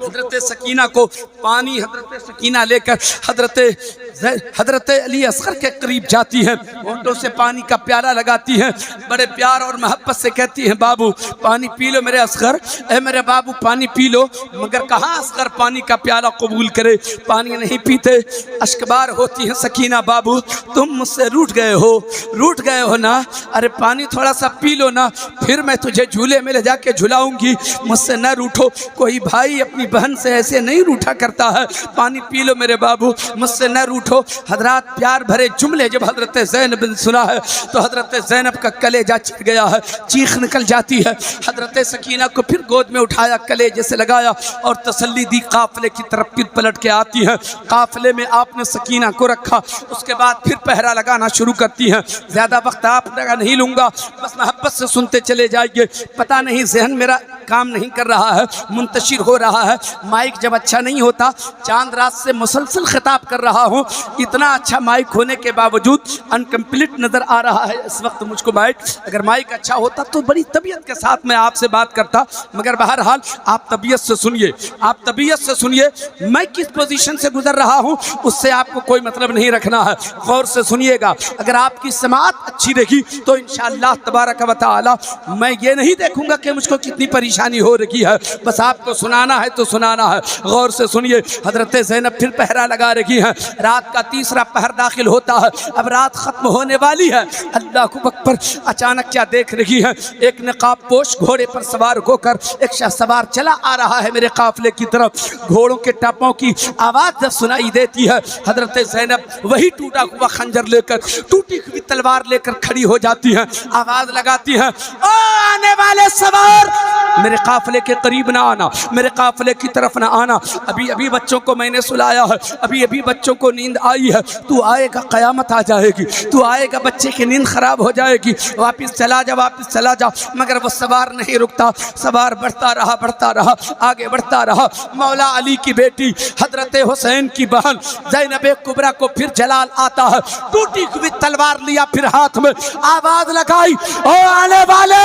हजरत सकीना को पानी हजरत सकीना लेकर हजरत अली असगर के करीब जाती हैं, होंठों से पानी का प्याला लगाती हैं, बड़े प्यार और मोहब्बत से कहती हैं, बाबू पानी पी लो मेरे असगर, ए मेरे बाबू पानी पी लो। मगर कहाँ असगर पानी का प्याला कबूल करे, पानी नहीं पीते। अश्कबार होती हैं सकीना, बाबू तुम मुझसे रूठ गए हो ना, अरे पानी थोड़ा सा पी लो ना, फिर मैं तुझे झूले में ले जाके झुलाऊंगी, मुझसे न रूठो। कोई भाई अपनी बहन से ऐसे नहीं रूठा करता है, पानी पी लो मेरे बाबू, मुझसे न रूठो। हजरत प्यार भरे जुमले जब हजरत ज़ैनब ने सुना है तो हजरत ज़ैनब का कलेजा चिर गया है, चीख निकल जाती है। हजरत सकीना को फिर गोद में उठाया, कलेजे से लगाया और तसल्ली दी। काफिले की तरफ फिर पलट के आती हैं, काफिले में आपने सकीना को रखा, उसके बाद फिर पहरा लगाना शुरू करती हैं। ज़्यादा वक्त आप लगा नहीं लूँगा, बस मोहब्बत से सुनते चले जाइए। पता नहीं जहन मेरा काम नहीं कर रहा है, मुंतशिर हो रहा है, माइक जब अच्छा नहीं होता, चांद रात से मुसलसल खिताब कर रहा हूँ, इतना अच्छा माइक होने के बावजूद अनकम्प्लीट नज़र आ रहा है इस वक्त मुझको माइक। अगर माइक अच्छा होता तो बड़ी तबीयत के साथ मैं आपसे बात करता, मगर बहरहाल आप तबीयत से सुनिए, आप तबीयत से सुनिए। मैं किस पोजीशन से गुजर रहा हूँ उससे आपको कोई मतलब नहीं रखना है, गौर से सुनिएगा। अगर आपकी समात अच्छी रही तो इंशाअल्लाह तबारक व तआला मैं ये नहीं देखूंगा कि मुझको कितनी परेशानी हो रही है, बस आपको सुनाना है तो सुनाना है। गौर से सुनिए, हजरत ज़ैनब फिर पहरा लगा रही हैं, रात का तीसरा पहर दाखिल होता है, अब रात खत्म होने वाली है। अल्लाह को अकबर, अचानक क्या देख रही है, एक नकाब पोश घोड़े पर सवार होकर एक शहसवार चला आ रहा है मेरे काफिले की तरफ। घोड़ों के टापों की आवाज़ जब सुनाई देती है, हजरत ज़ैनब वही टूटा हुआ खंजर लेकर, टूटी हुई तलवार लेकर खड़ी हो जाती है, आवाज़ लगाती है, ओ आने वाले सवार मेरे काफिले के करीब ना आना, मेरे काफिले की तरफ ना आना, अभी अभी बच्चों को मैंने सुलाया है, अभी अभी बच्चों को नींद आई है, तू आएगा क़यामत आ जाएगी, तू आएगा बच्चे की नींद खराब हो जाएगी, वापस चला जा, वापस चला जा। मगर वो सवार नहीं रुकता, सवार बढ़ता रहा, आगे बढ़ता रहा। मौला अली की बेटी हजरत हुसैन की बहन ज़ैनब कुबरा को फिर जलाल आता है, टूटी हुई तलवार लिया फिर हाथ में, आवाज लगाई, ओ आने वाले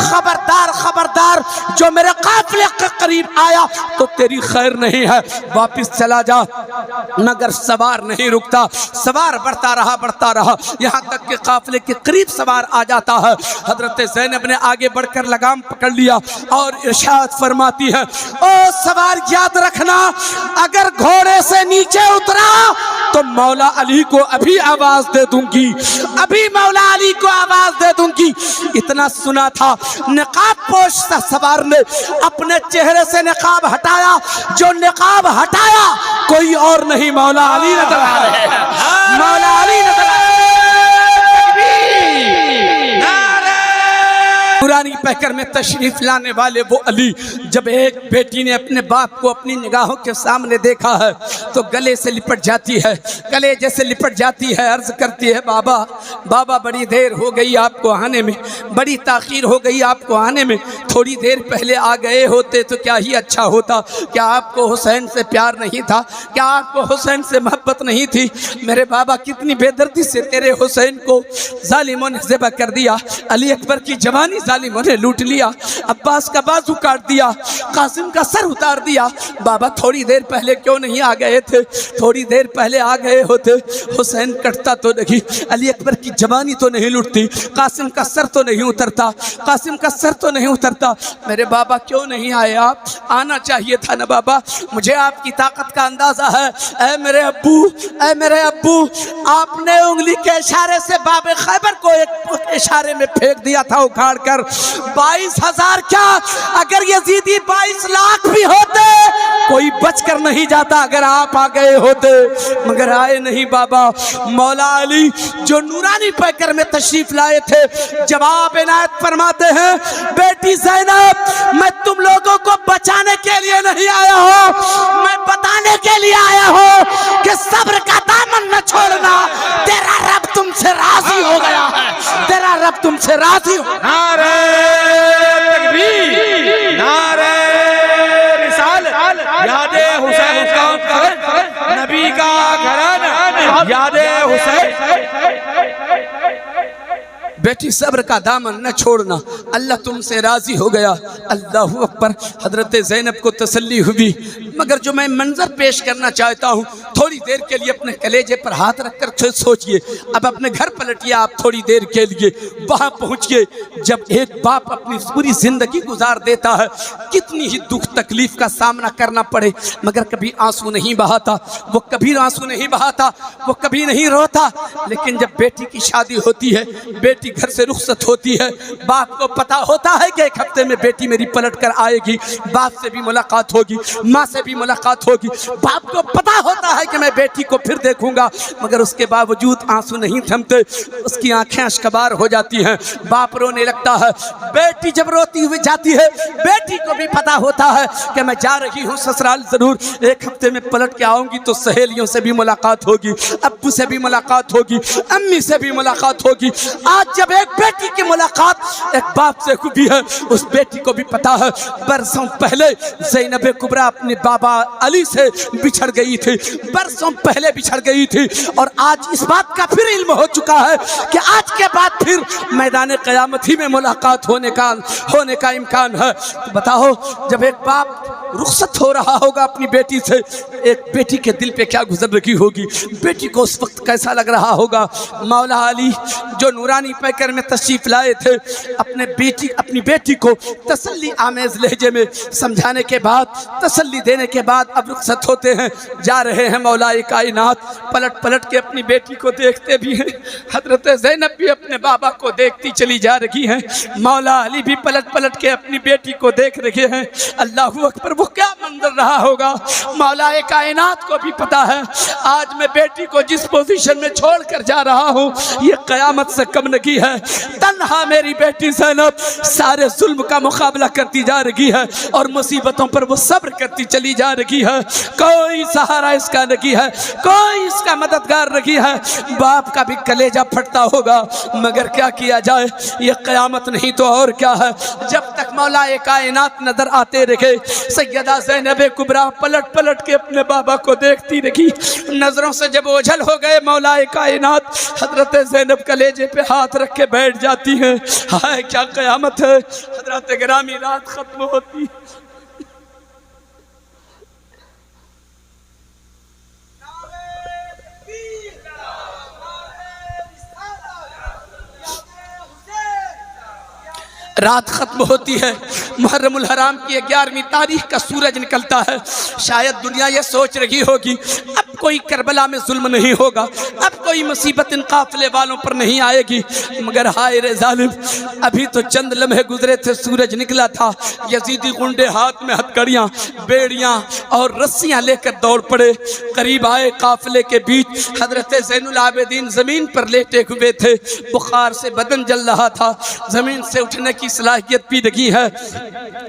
खबरदार खबरदार, जो मेरे काफिले के करीब आया तो तेरी खैर नहीं है, वापस चला जा। मगर सवार नहीं रुकता, सवार बढ़ता रहा, यहाँ तक कि काफिले के करीब सवार आ जाता है। हजरत ज़ैनब ने आगे बढ़कर लगाम पकड़ लिया और इरशाद फरमाती है, ओ सवार याद रखना, अगर घोड़े से नीचे उतरा तो मौला अली को अभी आवाज दे दूंगी, अभी मौला अली को आवाज दे दूंगी। इतना सुना था, निकाब पोश सवार ने अपने चेहरे से निकाब हटाया। जो निकाब हटाया कोई और नहीं, मौला अली नजर आ रहे हैं, मौला अली नजर आ रहे हैं। नूरानी पैकर में तशरीफ लाने वाले वो अली, जब एक बेटी ने अपने बाप को अपनी निगाहों के सामने देखा है तो गले से लिपट जाती है, गले जैसे लिपट जाती है। अर्ज करती है, बाबा बाबा बड़ी देर हो गई आपको आने में, बड़ी ताखीर हो गई आपको आने में। थोड़ी देर पहले आ गए होते तो क्या ही अच्छा होता। क्या आपको हुसैन से प्यार नहीं था? क्या आपको हुसैन से मोहब्बत नहीं थी? मेरे बाबा कितनी बेदर्दी से तेरे हुसैन को जालिमों ने ज़िबा कर दिया। अली अकबर की जवानी जालिमों ने लूट लिया, अब्बास का बाजू काट दिया, कासिम का सर उतार दिया। बाबा थोड़ी देर पहले क्यों नहीं आ गए थे? थोड़ी देर पहले आ गए होते, हुसैन कटता तो नहीं, अली अकबर की जवानी तो नहीं लूटती, कासिम का सर तो नहीं उतरता, कासिम का सर तो नहीं उतरता। मेरे बाबा क्यों नहीं आए? आप आना चाहिए था ना बाबा। मुझे आपकी ताकत का अंदाजा है। ऐ मेरे अब्बू, ऐ मेरे अब्बू, आपने उंगली के इशारे से बाबे खैबर को एक इशारे में फेंक दिया था उखाड़ कर। 22,000 क्या, अगर यजीदी 22 लाख भी होते कोई बचकर नहीं जाता अगर आप आ गए होते, मगर आए नहीं बाबा। मौला अली जो नूरानी पैकर में तशरीफ लाए थे, जवाब इनायत फरमाते हैं, बेटी ज़ैनब, मैं तुम लोगों को बचाने के लिए नहीं आया हूं, मैं बताने के लिए आया हूं कि सब्र का दामन न छोड़ना। तेरा रब तुमसे राजी हो गया है, तेरा रब तुमसे राजी हो। नारे तकबीर, नारे रिसालत, यादे हुसैन का नबी का घराना, यादे हुसैन। बेटी सब्र का दामन न छोड़ना, अल्लाह तुमसे राजी हो गया। अल्लाह अकबर। हजरत ज़ैनब को तसल्ली हुई। मगर जो मैं मंजर पेश करना चाहता हूँ, थोड़ी देर के लिए अपने कलेजे पर हाथ रखकर सोचिए। अब अपने घर पलटिए आप थोड़ी देर के लिए, वहाँ पहुँचिए। जब एक बाप अपनी पूरी जिंदगी गुजार देता है, कितनी ही दुख तकलीफ का सामना करना पड़े, मगर कभी आंसू नहीं बहाता, वो कभी आंसू नहीं बहाता, वो कभी नहीं रोता। लेकिन जब बेटी की शादी होती है, बेटी घर से रुखसत होती है, बाप को पता होता है कि एक हफ्ते में बेटी मेरी पलट कर आएगी, बाप से भी मुलाकात होगी, माँ से भी मुलाकात होगी। बाप को पता होता है कि मैं बेटी को फिर देखूंगा, मगर उसके बावजूद आंसू नहीं थमते, उसकी आंखें अश्कबार हो जाती हैं, बाप रोने लगता है। बेटी जब रोती हुई जाती है, बेटी को भी पता होता है कि मैं जा रही हूँ ससुराल, जरूर एक हफ्ते में पलट के आऊंगी तो सहेलियों से भी मुलाकात होगी, अब्बू से भी मुलाकात होगी, अम्मी से भी मुलाकात होगी। आज जब एक बेटी की मुलाकात एक बाप से हुई है, उस बेटी को भी पता है बरसों पहले ज़ैनब कुबरा अपने बाबा अली से बिछड़ गई थी, बरसों पहले बिछड़ गई थी। और आज इस बात का फिर इल्म हो चुका है कि आज के बाद फिर मैदान क़यामत ही में मुलाकात होने का इम्कान है। तो बताओ, जब एक बाप रुखसत हो रहा होगा अपनी बेटी से, एक बेटी के दिल पे क्या गुजर रही होगी, बेटी को उस वक्त कैसा लग रहा होगा। मौला अली जो नूरानी पैकर में तशरीफ लाए थे, अपनी बेटी को तसल्ली आमेज लहजे में समझाने के बाद, तसल्ली देने के बाद अब रुखसत होते हैं, जा रहे हैं मौलाए कायनात। पलट पलट के अपनी बेटी को देखते भी हैं, हजरत ज़ैनब भी अपने बाबा को देखती चली जा रही हैं, मौला अली भी पलट पलट के अपनी बेटी को देख रहे हैं। अल्लाहू अकबर, वो क्या मंजर रहा होगा मौलाए कायनात को भी पता है। आज मैं बेटी को जिस पोजीशन में छोड़ कर जा रहा हूँ, ये क़यामत से कम नहीं है। तन्हा मेरी बेटी ज़ैनब सारे जुल्म का मुकाबला करती जा रही है और मुसीबतों पर वो सब्र करती चली जा रही है। कोई सहारा इसका नहीं है, कोई इसका मददगार नहीं है। बाप का भी कलेजा फटता होगा, मगर क्या किया जाए, ये क़यामत नहीं तो और क्या है। जब तक मौलाए कायनात नजर आते रहे, सैयदा ज़ैनब कुबरा पलट पलट के अपने बाबा को देखती रही। नजरों से जब ओझल हो गए मौलाए कायनात, हजरत ज़ैनब कलेजे पे हाथ रख के बैठ जाती हैं। हाय क्या क़यामत है। हजरत गिरामी, रात खत्म होती, रात खत्म होती है। मुहर्रमुल हराम की 11वीं तारीख का सूरज निकलता है। शायद दुनिया ये सोच रही होगी अब कोई करबला में जुल्म नहीं होगा, अब कोई मुसीबत इन काफिले वालों पर नहीं आएगी। मगर हाय रे जालिम, अभी तो चंद लम्हे गुजरे थे, सूरज निकला था, यजीदी गुंडे हाथ में हथकड़ियाँ, बेड़ियाँ और रस्सियाँ लेकर दौड़ पड़े। करीब आए काफिले के बीच, हजरत ज़ैनुल आबिदीन जमीन पर लेटे हुए थे, बुखार से बदन जल रहा था, जमीन से उठने की सलाहियत भी नहीं है।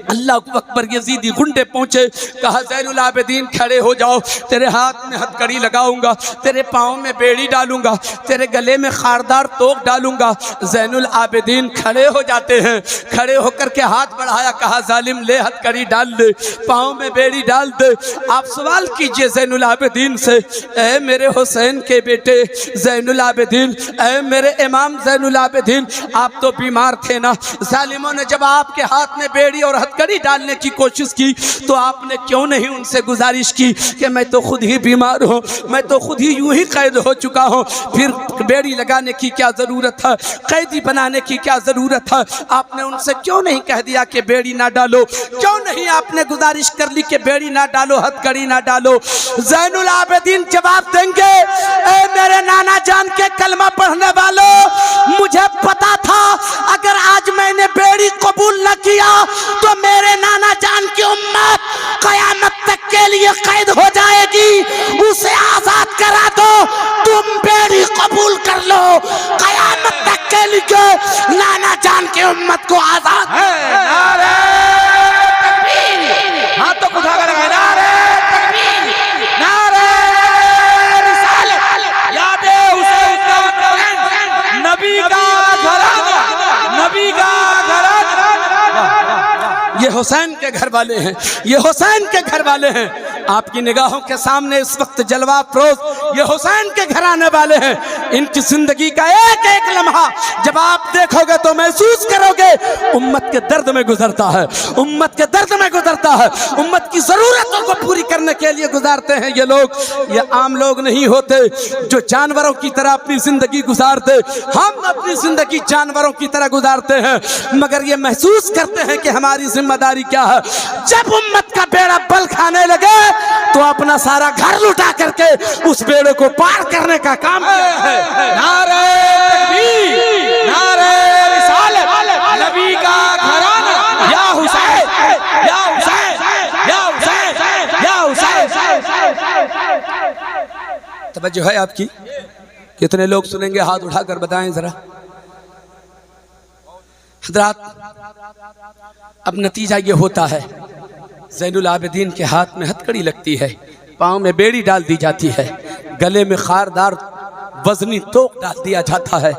अल्लाह अकबर, यजीदी गुंडे पहुंचे, कहा ज़ैनुल आबिदीन खड़े हो जाओ, तेरे हाथ में हथकड़ी लगाऊंगा, तेरे पाँव में बेड़ी डालूंगा, तेरे गले में खारदार तोक डालूंगा। ज़ैनुल आबिदीन खड़े हो जाते हैं, खड़े होकर के हाथ बढ़ाया, कहा जालिम ले हथकड़ी डाल दे, पाँव में बेड़ी डाल दे। आप सवाल कीजिए ज़ैनुल आबिदीन से, ऐ मेरे हुसैन के बेटे ज़ैनुल आबिदीन, ऐ मेरे इमाम ज़ैनुल आबिदीन, आप तो बीमार थे ना, जालिमों ने जब आपके हाथ में बेड़ी और हथकड़ी डालने की कोशिश की तो आपने क्यों नहीं उनसे गुजारिश की कि मैं तो खुद ही बीमार हूँ, मैं तो खुद ही यूं ही कैद हो चुका हूँ, फिर बेड़ी लगाने की क्या ज़रूरत है, कैदी बनाने की क्या ज़रूरत है। आपने उनसे क्यों नहीं कह दिया कि बेड़ी ना डालो, क्यों नहीं आपने गुजारिश कर ली कि बेड़ी ना डालो, हथकड़ी ना डालो। ज़ैनुल आबिदीन जवाब देंगे, ए मेरे नाना जान के कलमा पढ़ने वालों, मुझे पता था अगर आज मैंने बेड़ी कबूल न किया तो मेरे नाना जान की उम्मत कयामत तक के लिए कैद हो जाएगी, उसे आजाद करा दो, तुम बेड़ी कबूल कर लो, कयामत तक के लिए नाना जान की उम्मत को आजाद। नारे तकबीर, हाथ तो उठा कर नारे तकबीर, नारे रिसालत, याद हुसैन का नबी का घराना, नबी का घराना। ये हुसैन के घर वाले हैं, ये हुसैन के घर वाले हैं, आपकी निगाहों के सामने इस वक्त जलवा अफरोज ये हुसैन के घराने वाले हैं। इनकी जिंदगी का एक एक लम्हा जब आप देखोगे तो महसूस करोगे उम्मत के दर्द में गुजरता है, उम्मत के दर्द में गुजरता है, उम्मत की जरूरतों को पूरी करने के लिए गुजारते हैं ये लोग। ये आम लोग नहीं होते जो जानवरों की तरह अपनी जिंदगी गुजारते, हम अपनी जिंदगी जानवरों की तरह गुजारते हैं, मगर ये महसूस करते हैं कि हमारी जिम्मेदारी क्या है। जब उम्मत का बेड़ा बल खाने लगे तो अपना सारा घर लुटा करके उस बेड़े को पार करने का काम किया है। नारे तकबीर, नारे रिसालत, नबी का घराना, या हुसैन, या हुसैन, या हुसैन, या हुसैन। तवज्जो है आपकी? कितने लोग सुनेंगे? हाथ उठाकर बताएं जरा। हज़रात, अब नतीजा ये होता है, ज़ैनुल आबिदीन के हाथ में हथकड़ी लगती है, पाँव में बेड़ी डाल दी जाती है, गले में खारदार वजनी तोक डाल दिया जाता है।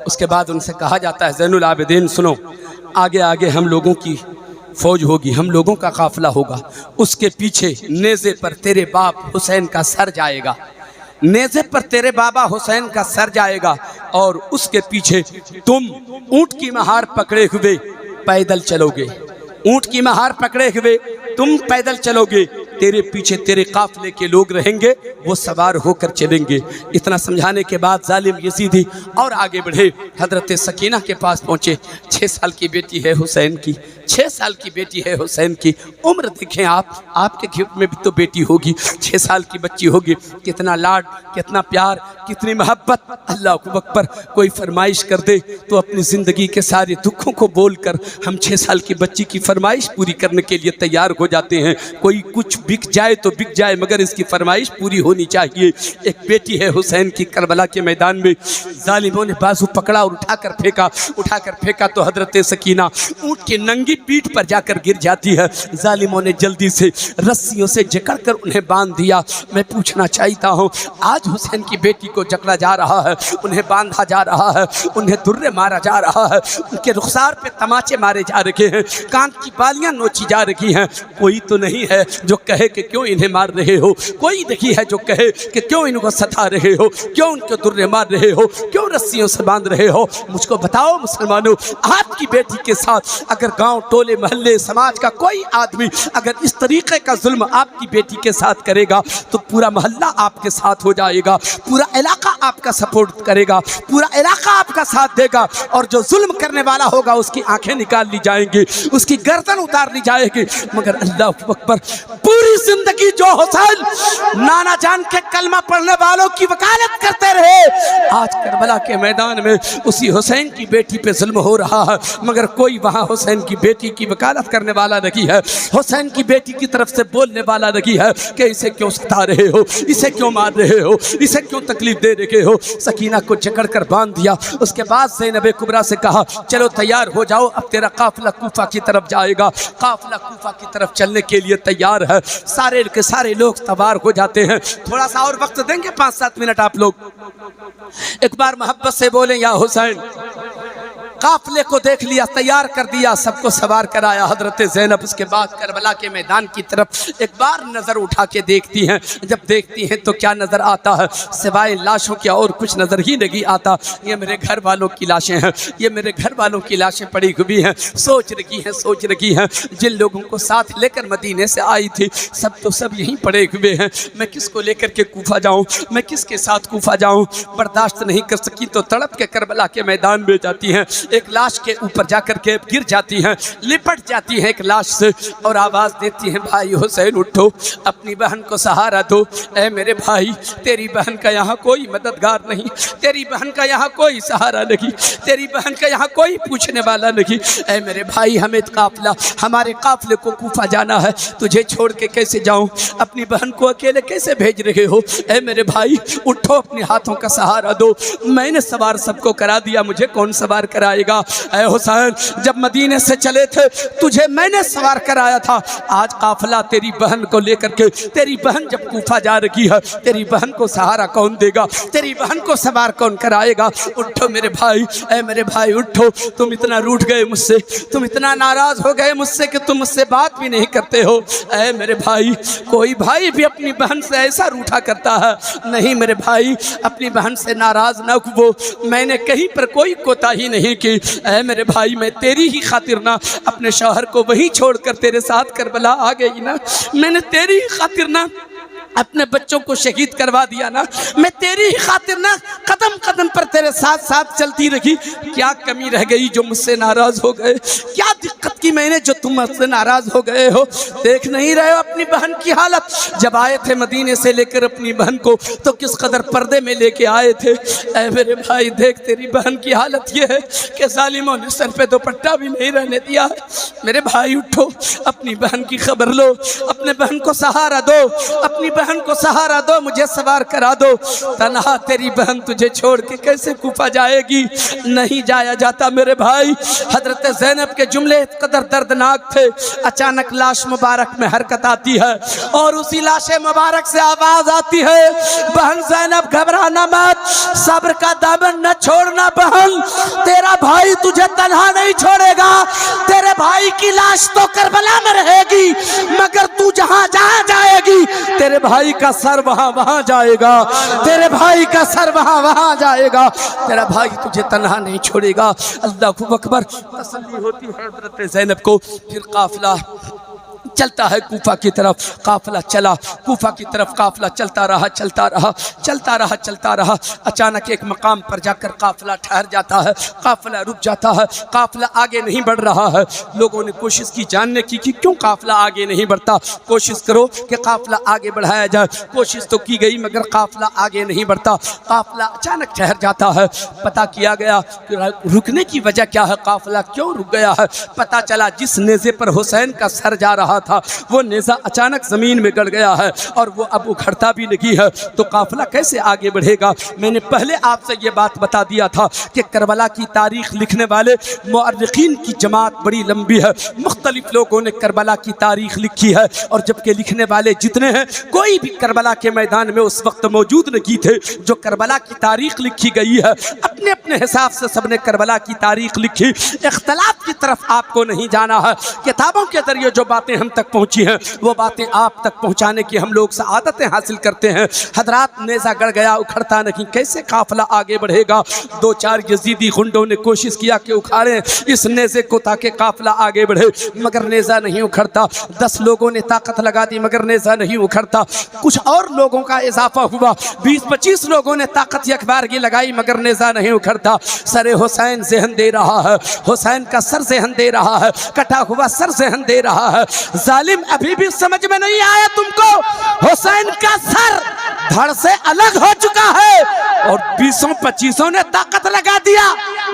उसके बाद उनसे कहा जाता है, ज़ैनुल आबिदीन सुनो, आगे आगे हम लोगों की फौज होगी, हम लोगों का काफिला होगा, उसके पीछे नेज़े पर तेरे बाप हुसैन का सर जाएगा, नेज़े पर तेरे बाबा हुसैन का सर जाएगा, और उसके पीछे तुम ऊँट की महार पकड़े हुए पैदल चलोगे, ऊँट की महार पकड़े हुए तुम पैदल चलोगे, तेरे पीछे तेरे काफिले के लोग रहेंगे, वो सवार होकर चलेंगे। इतना समझाने के बाद जालिम यजीदी और आगे बढ़े, हजरत सकीना के पास पहुँचे। 6 साल की बेटी है हुसैन की, 6 साल की बेटी है हुसैन की। उम्र देखें आप, आपके गिफ्ट में भी तो बेटी होगी, 6 साल की बच्ची होगी। कितना लाड, कितना प्यार, कितनी मोहब्बत। अल्लाह अकबर, कोई फरमाइश कर दे तो अपनी ज़िंदगी के सारे दुखों को बोलकर हम 6 साल की बच्ची की फरमाइश पूरी करने के लिए तैयार हो जाते हैं। कोई कुछ बिक जाए तो बिक जाए, मगर इसकी फरमाइश पूरी होनी चाहिए। एक बेटी है हुसैन की, करबला के मैदान में जालिमों ने बाजू पकड़ा और उठाकर फेंका तो हजरत सकीना ऊँट की नंगी पीठ पर जाकर गिर जाती है। जालिमों ने जल्दी से रस्सियों से जकड़कर उन्हें बांध दिया। मैं पूछना चाहता हूँ, आज हुसैन की बेटी को जकड़ा जा रहा है, उन्हें बांधा जा रहा है, उन्हें दुर्रे मारा जा रहा है, उनके रुखसार पे तमाचे मारे जा रहे हैं, कान की बालियां नोची जा रही हैं। कोई तो नहीं है जो कहे कि क्यों इन्हें मार रहे हो, कोई नहीं है जो कहे कि क्यों इनको सता रहे हो, क्यों उनके दुर्रे मार रहे हो, क्यों रस्सियों से बांध रहे हो। मुझको बताओ मुसलमानों, आपकी बेटी के साथ अगर गांव टोले मोहल्ले समाज का कोई आदमी अगर इस तरीके का जुल्म आपकी बेटी के साथ करेगा तो पूरा मोहल्ला आपके साथ हो जाएगा, पूरा इलाका आपका सपोर्ट करेगा, पूरा इलाका आपका साथ देगा। और जो जुल्म करने वाला होगा उसकी आंखें निकाल ली जाएंगी, उसकी गर्दन उतार ली जाएगी। मगर अल्लाह अकबर, पूरी जिंदगी जो हुसैन नाना जान के कलमा पढ़ने वालों की वकालत करते रहे, आज करबला के मैदान में उसी हुसैन की बेटी पे जुल्म हो रहा है। मगर कोई वहाँ हुसैन की बेटी की वकालत करने वाला नहीं है, हुसैन की बेटी की तरफ से बोलने वाला नहीं है कि इसे क्यों सता रहे हो, इसे क्यों मार रहे हो, इसे क्यों तकलीफ दे रहे हो। सकीना को जकड़ कर बांध दिया। उसके बाद ज़ैनब कुबरा से कहा चलो तैयार हो जाओ, अब तेरा काफिला कूफा की तरफ जाएगा। काफिला कूफा की तरफ चलने के लिए तैयार है। सारे के सारे लोग सवार हो जाते हैं। थोड़ा सा और वक्त देंगे, 5-7 मिनट आप लोग। एक बार मोहब्बत से बोले या हुसैन। काफिले को देख लिया, तैयार कर दिया, सबको सवार कराया हजरत ज़ैनब। उसके बाद करबला के मैदान की तरफ एक बार नज़र उठा के देखती हैं। जब देखती हैं तो क्या नज़र आता है, सिवाय लाशों के और कुछ नज़र ही नहीं आता। ये मेरे घर वालों की लाशें हैं, ये मेरे घर वालों की लाशें पड़ी हुई हैं। सोच रही हैं जिन लोगों को साथ लेकर मदीने से आई थी सब तो सब यहीं पड़े हुए हैं। मैं किसको लेकर के कूफा जाऊँ, मैं किसके साथ कूफा जाऊँ। बर्दाश्त नहीं कर सकी तो तड़प के करबला के मैदान में जाती हैं। एक लाश के ऊपर जाकर के गिर जाती हैं, लिपट जाती हैं एक लाश से और आवाज़ देती हैं भाई हुसैन उठो, अपनी बहन को सहारा दो। ऐ मेरे भाई, तेरी बहन का यहाँ कोई मददगार नहीं, तेरी बहन का यहाँ कोई सहारा नहीं, तेरी बहन का यहाँ कोई पूछने वाला नहीं। ऐ मेरे भाई, हमें काफिला, हमारे काफिले को कूफा जाना है, तुझे छोड़ के कैसे जाऊँ, अपनी बहन को अकेले कैसे भेज रहे हो। ऐ मेरे भाई उठो, अपने हाथों का सहारा दो। मैंने सवार सबको करा दिया, मुझे कौन सवार कराएगा। ऐ हुसैन, जब मदीने से चले थे तुझे मैंने सवार कराया था। आज काफिला तेरी बहन को लेकर के, तेरी बहन जब कूफा जा रही है, तेरी बहन को सहारा कौन देगा, तेरी बहन को सवार कौन कराएगा। उठो मेरे भाई, ऐ मेरे भाई उठो। तुम इतना रूठ गए मुझसे, तुम इतना नाराज हो गए मुझसे कि तुम मुझसे बात भी नहीं करते हो। ऐ मेरे भाई, कोई भाई भी अपनी बहन से ऐसा रूठा करता है? नहीं मेरे भाई, अपनी बहन से नाराज न हो। मैंने कहीं पर कोई कोताही नहीं की। ऐ मेरे भाई, मैं तेरी ही खातिर ना अपने शौहर को वहीं छोड़कर तेरे साथ करबला आ गई ना, मैंने तेरी ही खातिर ना अपने बच्चों को शहीद करवा दिया ना, मैं तेरी ही खातिर ना कदम कदम पर तेरे साथ साथ चलती रही। क्या कमी रह गई जो मुझसे नाराज हो गए, क्या दिक्कत की मैंने जो तुम मुझसे नाराज हो गए हो। देख नहीं रहे हो अपनी बहन की हालत। जब आए थे मदीने से लेकर अपनी बहन को तो किस कदर पर्दे में लेके आए थे। ऐ मेरे भाई देख, तेरी बहन की हालत ये है कि जालिमों ने सर पे दुपट्टा भी नहीं रहने दिया। मेरे भाई उठो, अपनी बहन की खबर लो, अपने बहन को सहारा दो, अपनी बहन को सहारा दो, मुझे सवार करा दो। तन्हा तेरी बहन तुझे छोड़ के कैसे कूफा जाएगी? नहीं जाया जाता मेरे भाई। हजरत ज़ैनब के जुमले कदर दर्दनाक थे। अचानक लाश मुबारक में हरकत आती है और उसी लाश मुबारक से आवाज आती है, बहन ज़ैनब घबराना मत, सब्र का दामन न छोड़ना बहन, तेरा भाई तुझे तन्हा नहीं छोड़ेगा। तेरे भाई की लाश तो करबला में रहेगी, मगर तू जहां जहां जाएगी तेरे भाई का सर वहां वहां जाएगा, तेरे भाई का सर वहां वहां जाएगा, तेरा भाई तुझे तन्हा नहीं छोड़ेगा। अल्लाहु अकबर। तसल्ली होती है हज़रत ज़ैनब को। फिर काफिला चलता है कूफा की तरफ। काफिला चला कूफा की तरफ, काफिला चलता रहा चलता रहा चलता रहा चलता रहा। अचानक एक मकाम पर जाकर काफिला ठहर जाता है, काफिला रुक जाता है, काफिला आगे नहीं बढ़ रहा है। लोगों ने कोशिश की जानने की कि क्यों काफिला आगे नहीं बढ़ता, कोशिश करो कि काफिला आगे बढ़ाया जाए। कोशिश तो की गई मगर काफिला आगे नहीं बढ़ता। काफिला अचानक ठहर जाता है। पता किया गया कि रुकने की वजह क्या है, काफिला क्यों रुक गया है। पता चला जिस नेज़े पर हुसैन का सर जा रहा था वो नेज़ा अचानक जमीन में गड़ गया है और वो अब उखड़ता भी नहीं है। तो काफिला कैसे आगे बढ़ेगा। मैंने पहले आपसे ये बात बता दिया था कि करबला की तारीख लिखने वाले मुअर्रिखीन की जमात बड़ी लंबी है। मुख्तलिफ लोगों ने करबला की तारीख लिखी है और जबकि लिखने वाले जितने हैं कोई भी करबला के मैदान में उस वक्त मौजूद नहीं थे। जो करबला की तारीख लिखी गई है अपने अपने अपने हिसाब से सबने करबला की तारीख लिखी। इख्तलाफ की तरफ आपको नहीं जाना है। किताबों के जरिए जो बातें हम तक पहुँची हैं वो बातें आप तक पहुँचाने की हम लोग सआदतें हासिल करते हैं। हजरात, नेज़ा गड़ गया, उखड़ता नहीं, कैसे काफिला आगे बढ़ेगा। 2-4 यजीदी गुंडों ने कोशिश किया कि उखाड़ें इस नेज़े को ताकि काफिला आगे बढ़े, मगर नेज़ा नहीं उखड़ता। 10 लोगों ने ताकत लगा दी मगर नेज़ा नहीं उखड़ता। कुछ और लोगों का इजाफा हुआ, 20-25 लोगों ने ताकत यकबार की लगाई मगर नेज़ा नहीं उखड़ता। सर हुसैन ज़हन दे रहा है, हुसैन का सर ज़हन दे रहा है, कटा हुआ सर ज़हन दे रहा है। जालिम, अभी भी समझ में नहीं आया तुमको? हुसैन का सर धड़ से अलग हो चुका है और 20-25 ने ताकत लगा दिया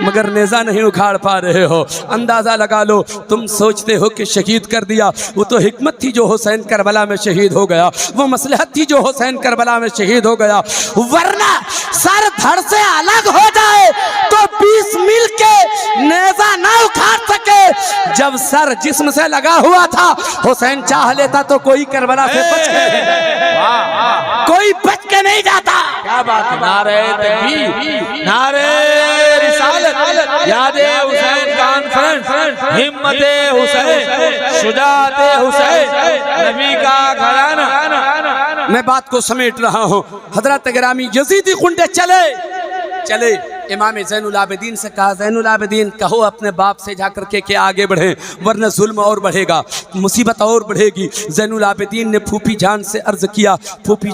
मगर नेज़ा नहीं उखाड़ पा रहे हो। अंदाजा लगा लो, तुम सोचते हो कि शहीद कर दिया, वो तो हिकमत थी जो हुसैन करबला में शहीद हो गया, वो मसलहत थी जो हुसैन करबला में शहीद हो गया। वरना सर धड़ से अलग हो जाए तो 20 मील के नेज़ा ना उखाड़ सके। जब सर जिस्म से लगा हुआ था, हुसैन चाह लेता तो कोई करबला से बच के कोई बच के नहीं जाता। क्या बात है। नारे तकबीर, नारे रिसालत, यादे हुसैन कॉन्फ्रेंस, हिम्मते हुसैन, शुजाते हुसैन, नबी का घराना। मैं बात को समेट रहा हूँ। हजरत गिरामी, यजीदी गुंडे चले चले इमाम ज़ैनुल आबिदीन से कहा, ज़ैनुल आबिदीन कहो अपने बाप से जाकर के आगे बढ़ें वरना जुल्म और बढ़ेगा, मुसीबत और बढ़ेगी। ज़ैनुल आबिदीन ने फूफी जान से अर्ज़ किया, फूफी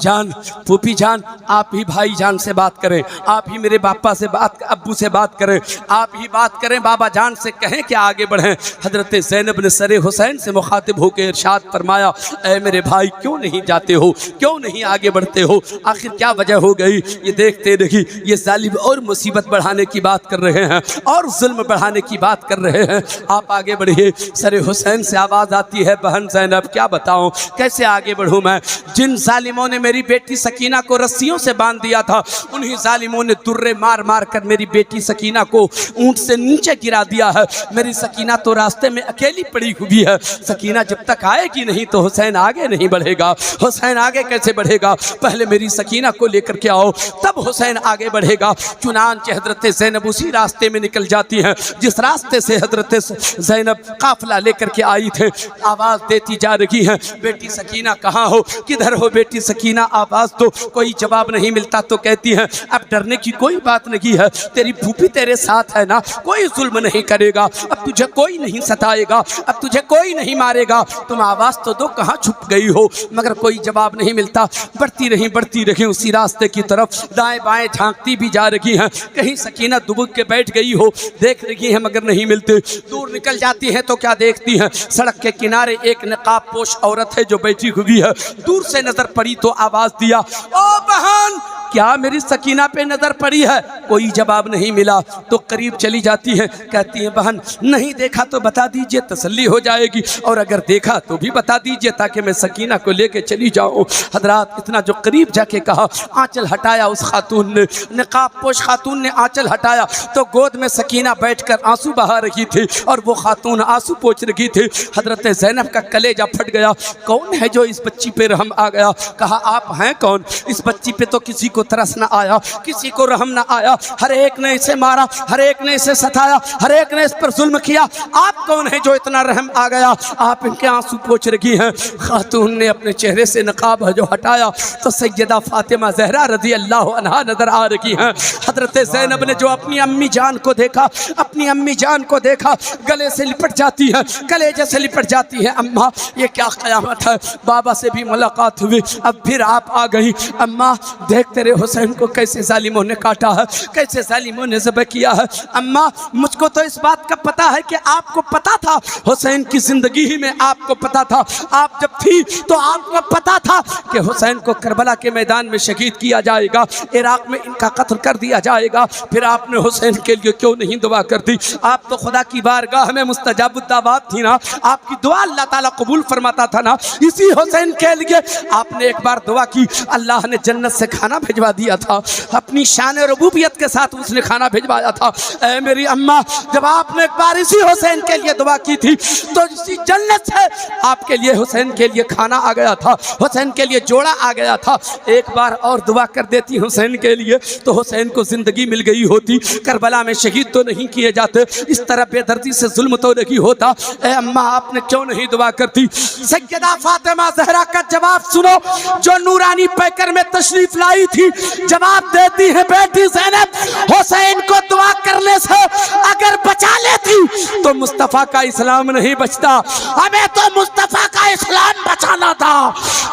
जान आप ही भाई जान से बात करें, आप ही मेरे बापा से बात, अब्बू से बात करें, आप ही बात करें, बाबा जान से कहें कि आगे बढ़ें। हज़रत ज़ैनब ने सरे हुसैन से मुखातिब होकर इरशाद फरमाया, ऐ मेरे भाई क्यों नहीं जाते हो, क्यों नहीं आगे बढ़ते हो, आखिर क्या वजह हो गई? ये देखते नहीं, ये जालिम और मुसीबत बढ़ाने की बात कर रहे हैं और जुल्म बढ़ाने की बात कर रहे हैं, आप आगे बढ़िए। सरे हुसैन से आवाज़ आती है, बहन ज़ैनब क्या बताऊं, कैसे आगे बढ़ूं मैं? जिन जालिमों ने मेरी बेटी सकीना को रस्सियों से बांध दिया था, उन्हीं जालिमों ने दुर्रे मार मार कर मेरी बेटी सकीना को ऊंट से नीचे गिरा दिया है। मेरी सकीना तो रास्ते में अकेली पड़ी हुई है। सकीना जब तक आएगी नहीं तो हुसैन आगे नहीं बढ़ेगा। हुसैन आगे कैसे बढ़ेगा? पहले मेरी सकीना को लेकर के आओ, तब हुसैन आगे बढ़ेगा। चुनांचे हजरत ज़ैनब उसी रास्ते में निकल जाती हैं जिस रास्ते से हजरत ज़ैनब काफिला लेकर के आई थे। आवाज़ देती जा रही हैं, बेटी सकीना कहाँ हो, किधर हो बेटी सकीना, आवाज़ दो। कोई जवाब नहीं मिलता तो कहती हैं, अब डरने की कोई बात नहीं है, तेरी फूफी तेरे साथ है ना, कोई जुल्म नहीं करेगा, अब तुझे कोई नहीं सताएगा, अब तुझे कोई नहीं मारेगा, तुम आवाज़ तो दो कहाँ छुप गई हो। मगर कोई जवाब नहीं मिलता। बढ़ती रही उसी रास्ते की तरफ, दाएं बाएं झांकती भी जा रही हैं, कहीं सकीना दुबक के बैठ गई हो, देख रही है मगर नहीं मिलते। दूर निकल जाती है तो क्या देखती है, सड़क के किनारे एक नकाब पोश औरत है जो बैठी हुई है। दूर से नजर पड़ी तो आवाज दिया, ओ बहन क्या मेरी सकीना पे नजर पड़ी है? कोई जवाब नहीं मिला तो करीब चली जाती है, कहती है बहन नहीं देखा तो बता दीजिए, तसल्ली हो जाएगी, और अगर देखा तो भी बता दीजिए ताकि मैं सकीना को लेके चली जाऊं। हजरात इतना जो करीब जाके कहा, आंचल हटाया उस खातून ने, नकाब पोश खातून ने आंचल हटाया तो गोद में सकीना बैठकर आंसू बहा रही थी और वो खातून आंसू पोंछ रही थी। हजरत ज़ैनब का कलेजा फट गया, कौन है जो इस बच्ची पे रहम आ गया? कहा आप हैं कौन? इस बच्ची पे तो किसी को तरस न आया, किसी को रहम न आया, हर एक ने इसे मारा, हर एक ने इसे सताया, हर एक ने इस पर जुल्म किया, आप कौन है जो इतना रहम आ गया? आप इनके आंसू पोंछ रही हैं। खातून ने अपने चेहरे से नकाब जो हटाया तो सैयदा फातिमा ज़हरा रज़ी अल्लाह अन्हा नजर आ रही हैं। हजरत ज़ैनब ने जो अपनी अम्मी जान को देखा, अपनी अम्मी जान को देखा, गले से लिपट जाती है, कलेजे से लिपट जाती है। अम्मा ये क्या क़यामत है, बाबा से भी मुलाकात हुई, अब फिर आप आ गई। अम्मा देख तेरे हुसैन को कैसे जालिमों ने काटा है, कैसे जालिमों ने ज़ब्ह किया है। अम्मा मुझको तो इस बात का पता है कि आपको पता था, हुसैन की ज़िंदगी ही में आपको पता था, आप जब थी तो आपको पता था कि हुसैन को करबला के मैदान में शहीद किया जाएगा, इराक़ में इनका कत्ल कर दिया जाएगा, फिर आपने हुसैन के लिए क्यों नहीं दुआ कर दी? आप तो खुदा की बारगाह में मुस्तजाबुद्दावात थी ना, आपकी दुआ अल्लाह ताला कबूल फरमाता था ना। इसी हुसैन के लिए आपने एक बार दुआ की, अल्लाह ने जन्नत से खाना भेजा भिजवा दिया था, अपनी शान रबूबियत के साथ उसने खाना भिजवाया था। ऐ मेरी अम्मा, जब आपने एक बार इसी हुसैन के लिए दुआ की थी तो इसी जन्नत से आपके लिए हुसैन के लिए खाना आ गया था, हुसैन के लिए जोड़ा आ गया था। एक बार और दुआ कर देती हुसैन के लिए तो हुसैन को जिंदगी मिल गई होती, करबला में शहीद तो नहीं किए जाते, इस तरह बेदर्दी से जुल्म तो नहीं होता। ऐ अम्मा, आपने क्यों नहीं दुआ करती? सैयदा फातिमा ज़हरा का जवाब सुनो, जो नूरानी पैकर में तशरीफ लाई थी। जवाब देती है बेटी ज़ैनब, हुसैन को दुआ करने से अगर बचा लेती तो मुस्तफ़ा का इस्लाम नहीं बचता, हमें तो मुस्तफ़ा का इस्लाम बचाना था।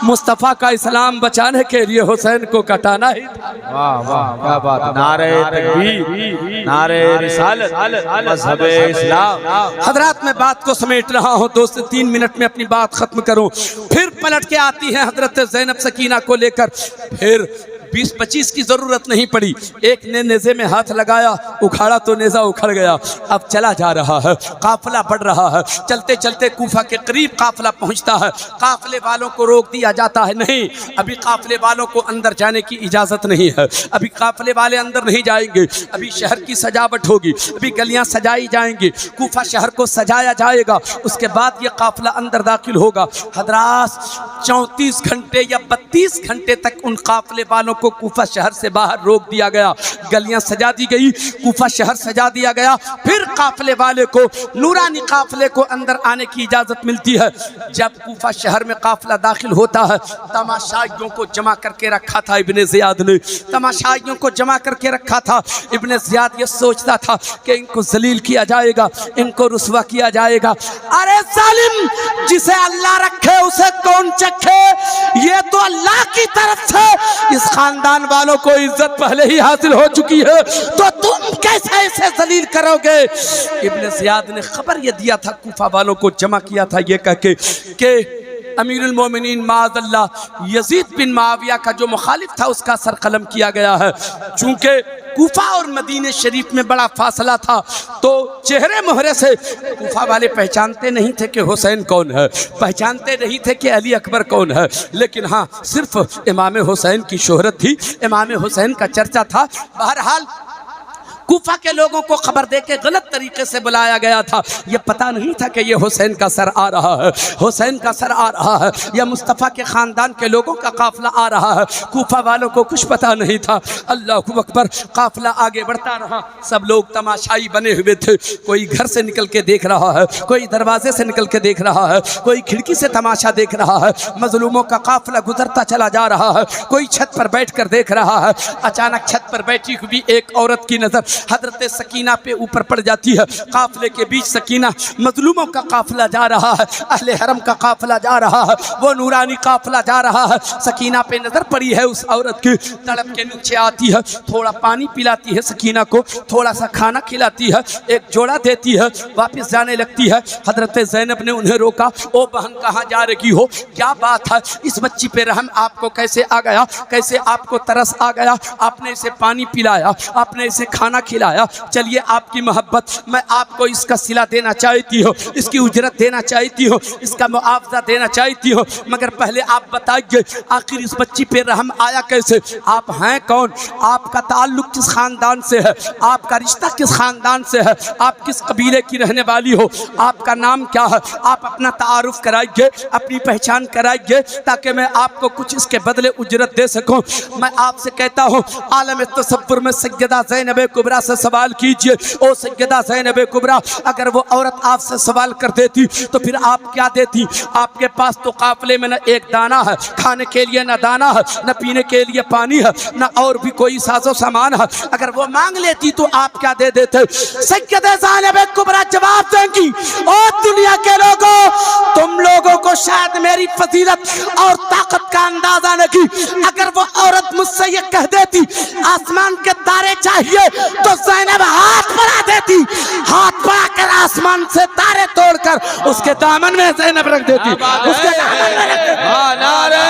मुस्तफ़ा का इस्लाम बचाने के लिए हुसैन को कटाना ही था। वाह वाह, क्या बात। नारे तकबीर, नारे रिसालत, मज़हब इस्लाम। हजरात, मैं बात को समेट रहा हूँ, 2 से 3 मिनट में अपनी बात खत्म करूँ। फिर पलट के आती है हजरत ज़ैनब सकीना को लेकर। फिर 20-25 की जरूरत नहीं पड़ी, एक ने नेज़े में हाथ लगाया, उखाड़ा तो नेज़ा उखड़ गया। अब चला जा रहा है, काफिला बढ़ रहा है। चलते चलते कूफा के करीब काफिला पहुंचता है। काफिले वालों को रोक दिया जाता है, नहीं, अभी काफिले वालों को अंदर जाने की इजाज़त नहीं है, अभी काफिले वाले अंदर नहीं जाएंगे, अभी शहर की सजावट होगी, अभी गलियां सजाई जाएंगी, कूफा शहर को सजाया जाएगा, उसके बाद ये काफिला अंदर दाखिल होगा। हजरात, 34 घंटे या 32 घंटे तक उन काफिले वालों को कूफा शहर से बाहर रोक दिया गया। गलियां सजा दी गई, कूफा शहर सजा दिया गया। फिर काफिले वाले को, नूरानी काफिले को अंदर आने की इजाजत मिलती है। जब कूफा शहर में काफिला दाखिल होता है, तमाशाइयों को जमा करके रखा था इब्ने ज़ियाद ने, तमाशाइयों को जमा करके रखा था। इब्ने ज़ियाद ये सोचता था कि इनको जलील किया जाएगा, इनको रुसवा किया जाएगा। अरे जालिम, जिसे अल्लाह रखे उसे कौन चखे, ये तो अल्लाह की तरफ से इस खानदान वालों को इज्जत पहले ही हासिल हो चुकी है, तो तुम कैसे इसे जलील करोगे। इब्ने ज़ियाद ने खबर ये दिया था, कूफा वालों को जमा किया था ये कह के कि अमीरुल मोमिनीन माअज़ल्लाह यजीद बिन मुआविया का जो मुखालिफ था उसका सर कलम किया गया है। चूंकि कूफा और मदीने शरीफ में बड़ा फासला था, तो चेहरे मोहरे से कूफा वाले पहचानते नहीं थे कि हुसैन कौन है, पहचानते नहीं थे कि अली अकबर कौन है, लेकिन हाँ, सिर्फ इमाम हुसैन की शोहरत थी, इमाम हुसैन का चर्चा था। बहरहाल कूफा के लोगों को खबर देके गलत तरीके से बुलाया गया था। ये पता नहीं था कि ये हुसैन का सर आ रहा है, हुसैन का सर आ रहा है, या मुस्तफ़ा के ख़ानदान के लोगों का काफ़िला आ रहा है। कूफा वालों को कुछ पता नहीं था। अल्लाहु अकबर, काफ़िला आगे बढ़ता रहा। सब लोग तमाशाई बने हुए थे, कोई घर से निकल के देख रहा है, कोई दरवाजे से निकल के देख रहा है, कोई खिड़की से तमाशा देख रहा है। मजलूमों का काफ़िला गुजरता चला जा रहा है, कोई छत पर बैठ कर देख रहा है। अचानक छत पर बैठी हुई एक औरत की नज़र हजरत सकीना पे ऊपर पड़ जाती है। काफिले के बीच सकीना, मजलूमों का काफिला जा रहा है, अहले हरम का काफिला जा रहा है, वो नूरानी काफिला जा रहा है। सकीना पे नजर पड़ी है उस औरत की, तड़प के नीचे आती है, थोड़ा पानी पिलाती है सकीना को, थोड़ा सा खाना खिलाती है, एक जोड़ा देती है, वापस जाने लगती है। हजरत ज़ैनब ने उन्हें रोका, ओ बहन कहाँ जा रही हो, क्या बात है, इस बच्ची पे रहम आपको कैसे आ गया, कैसे आपको तरस आ गया, आपने इसे पानी पिलाया, आपने इसे खाना खिलाया, चलिए आपकी मोहब्बत, मैं आपको इसका सिला देना चाहती हूँ, इसकी उजरत देना चाहती हूँ, इसका मुआवजा देना चाहती हूँ, मगर पहले आप बताइए आखिर इस बच्ची पे रहम आया कैसे, आप हैं कौन, आपका ताल्लुक किस खानदान से है, आपका रिश्ता किस खानदान से है, आप किस कबीले की रहने वाली हो, आपका नाम क्या है, आप अपना तारुफ कराइए, अपनी पहचान कराइए, ताकि मैं आपको कुछ इसके बदले उजरत दे सकूँ। मैं आपसे कहता हूँ, आलम तसव्वुर में सैयदा ज़ैनब कुबरा से सवाल कीजिए, ओ सैयदा ज़ैनब कुबरा, अगर वो औरत आपसे सवाल कर देती तो फिर आप क्या देती। आपके पास तो काफिले में न एक दाना है, खाने के लिए न दाना है, न पीने के लिए पानी है, न और भी कोई साजो सामान है, अगर वो मांग लेती तो आप क्या दे देते। सैयदा ज़ैनब कुबरा जवाब देंगी, ओ दुनिया के लोगों, तुम लोगों को शायद मेरी फजीलत और ताकत का अंदाजा नहीं, अगर वो औरत मुझसे ये कह देती आसमान के तारे चाहिए तो ज़ैनब हाथ बढ़ा देती, हाथ बढ़ा कर आसमान से तारे तोड़कर उसके दामन में ज़ैनब रख देती, उसके दामन में रख देती। नारे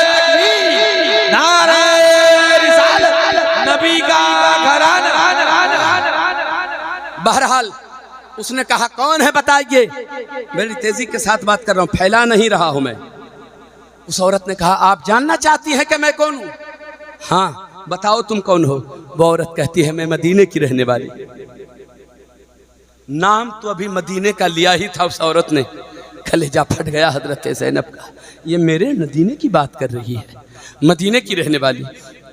तकबीर, नारे रिसालत, नबी का घराना। बहरहाल उसने कहा कौन है बताइए, मेरी तेजी के साथ बात कर रहा हूँ, फैला नहीं रहा हूं मैं। उस औरत ने कहा आप जानना चाहती हैं कि मैं कौन हूं। हाँ, बताओ तुम कौन हो? वो औरत कहती है मैं मदीने की रहने वाली। नाम तो अभी मदीने का लिया ही था उस औरत ने, कलेजा फट गया हजरत ज़ैनब का। ये मेरे मदीने की बात कर रही है, मदीने की रहने वाली,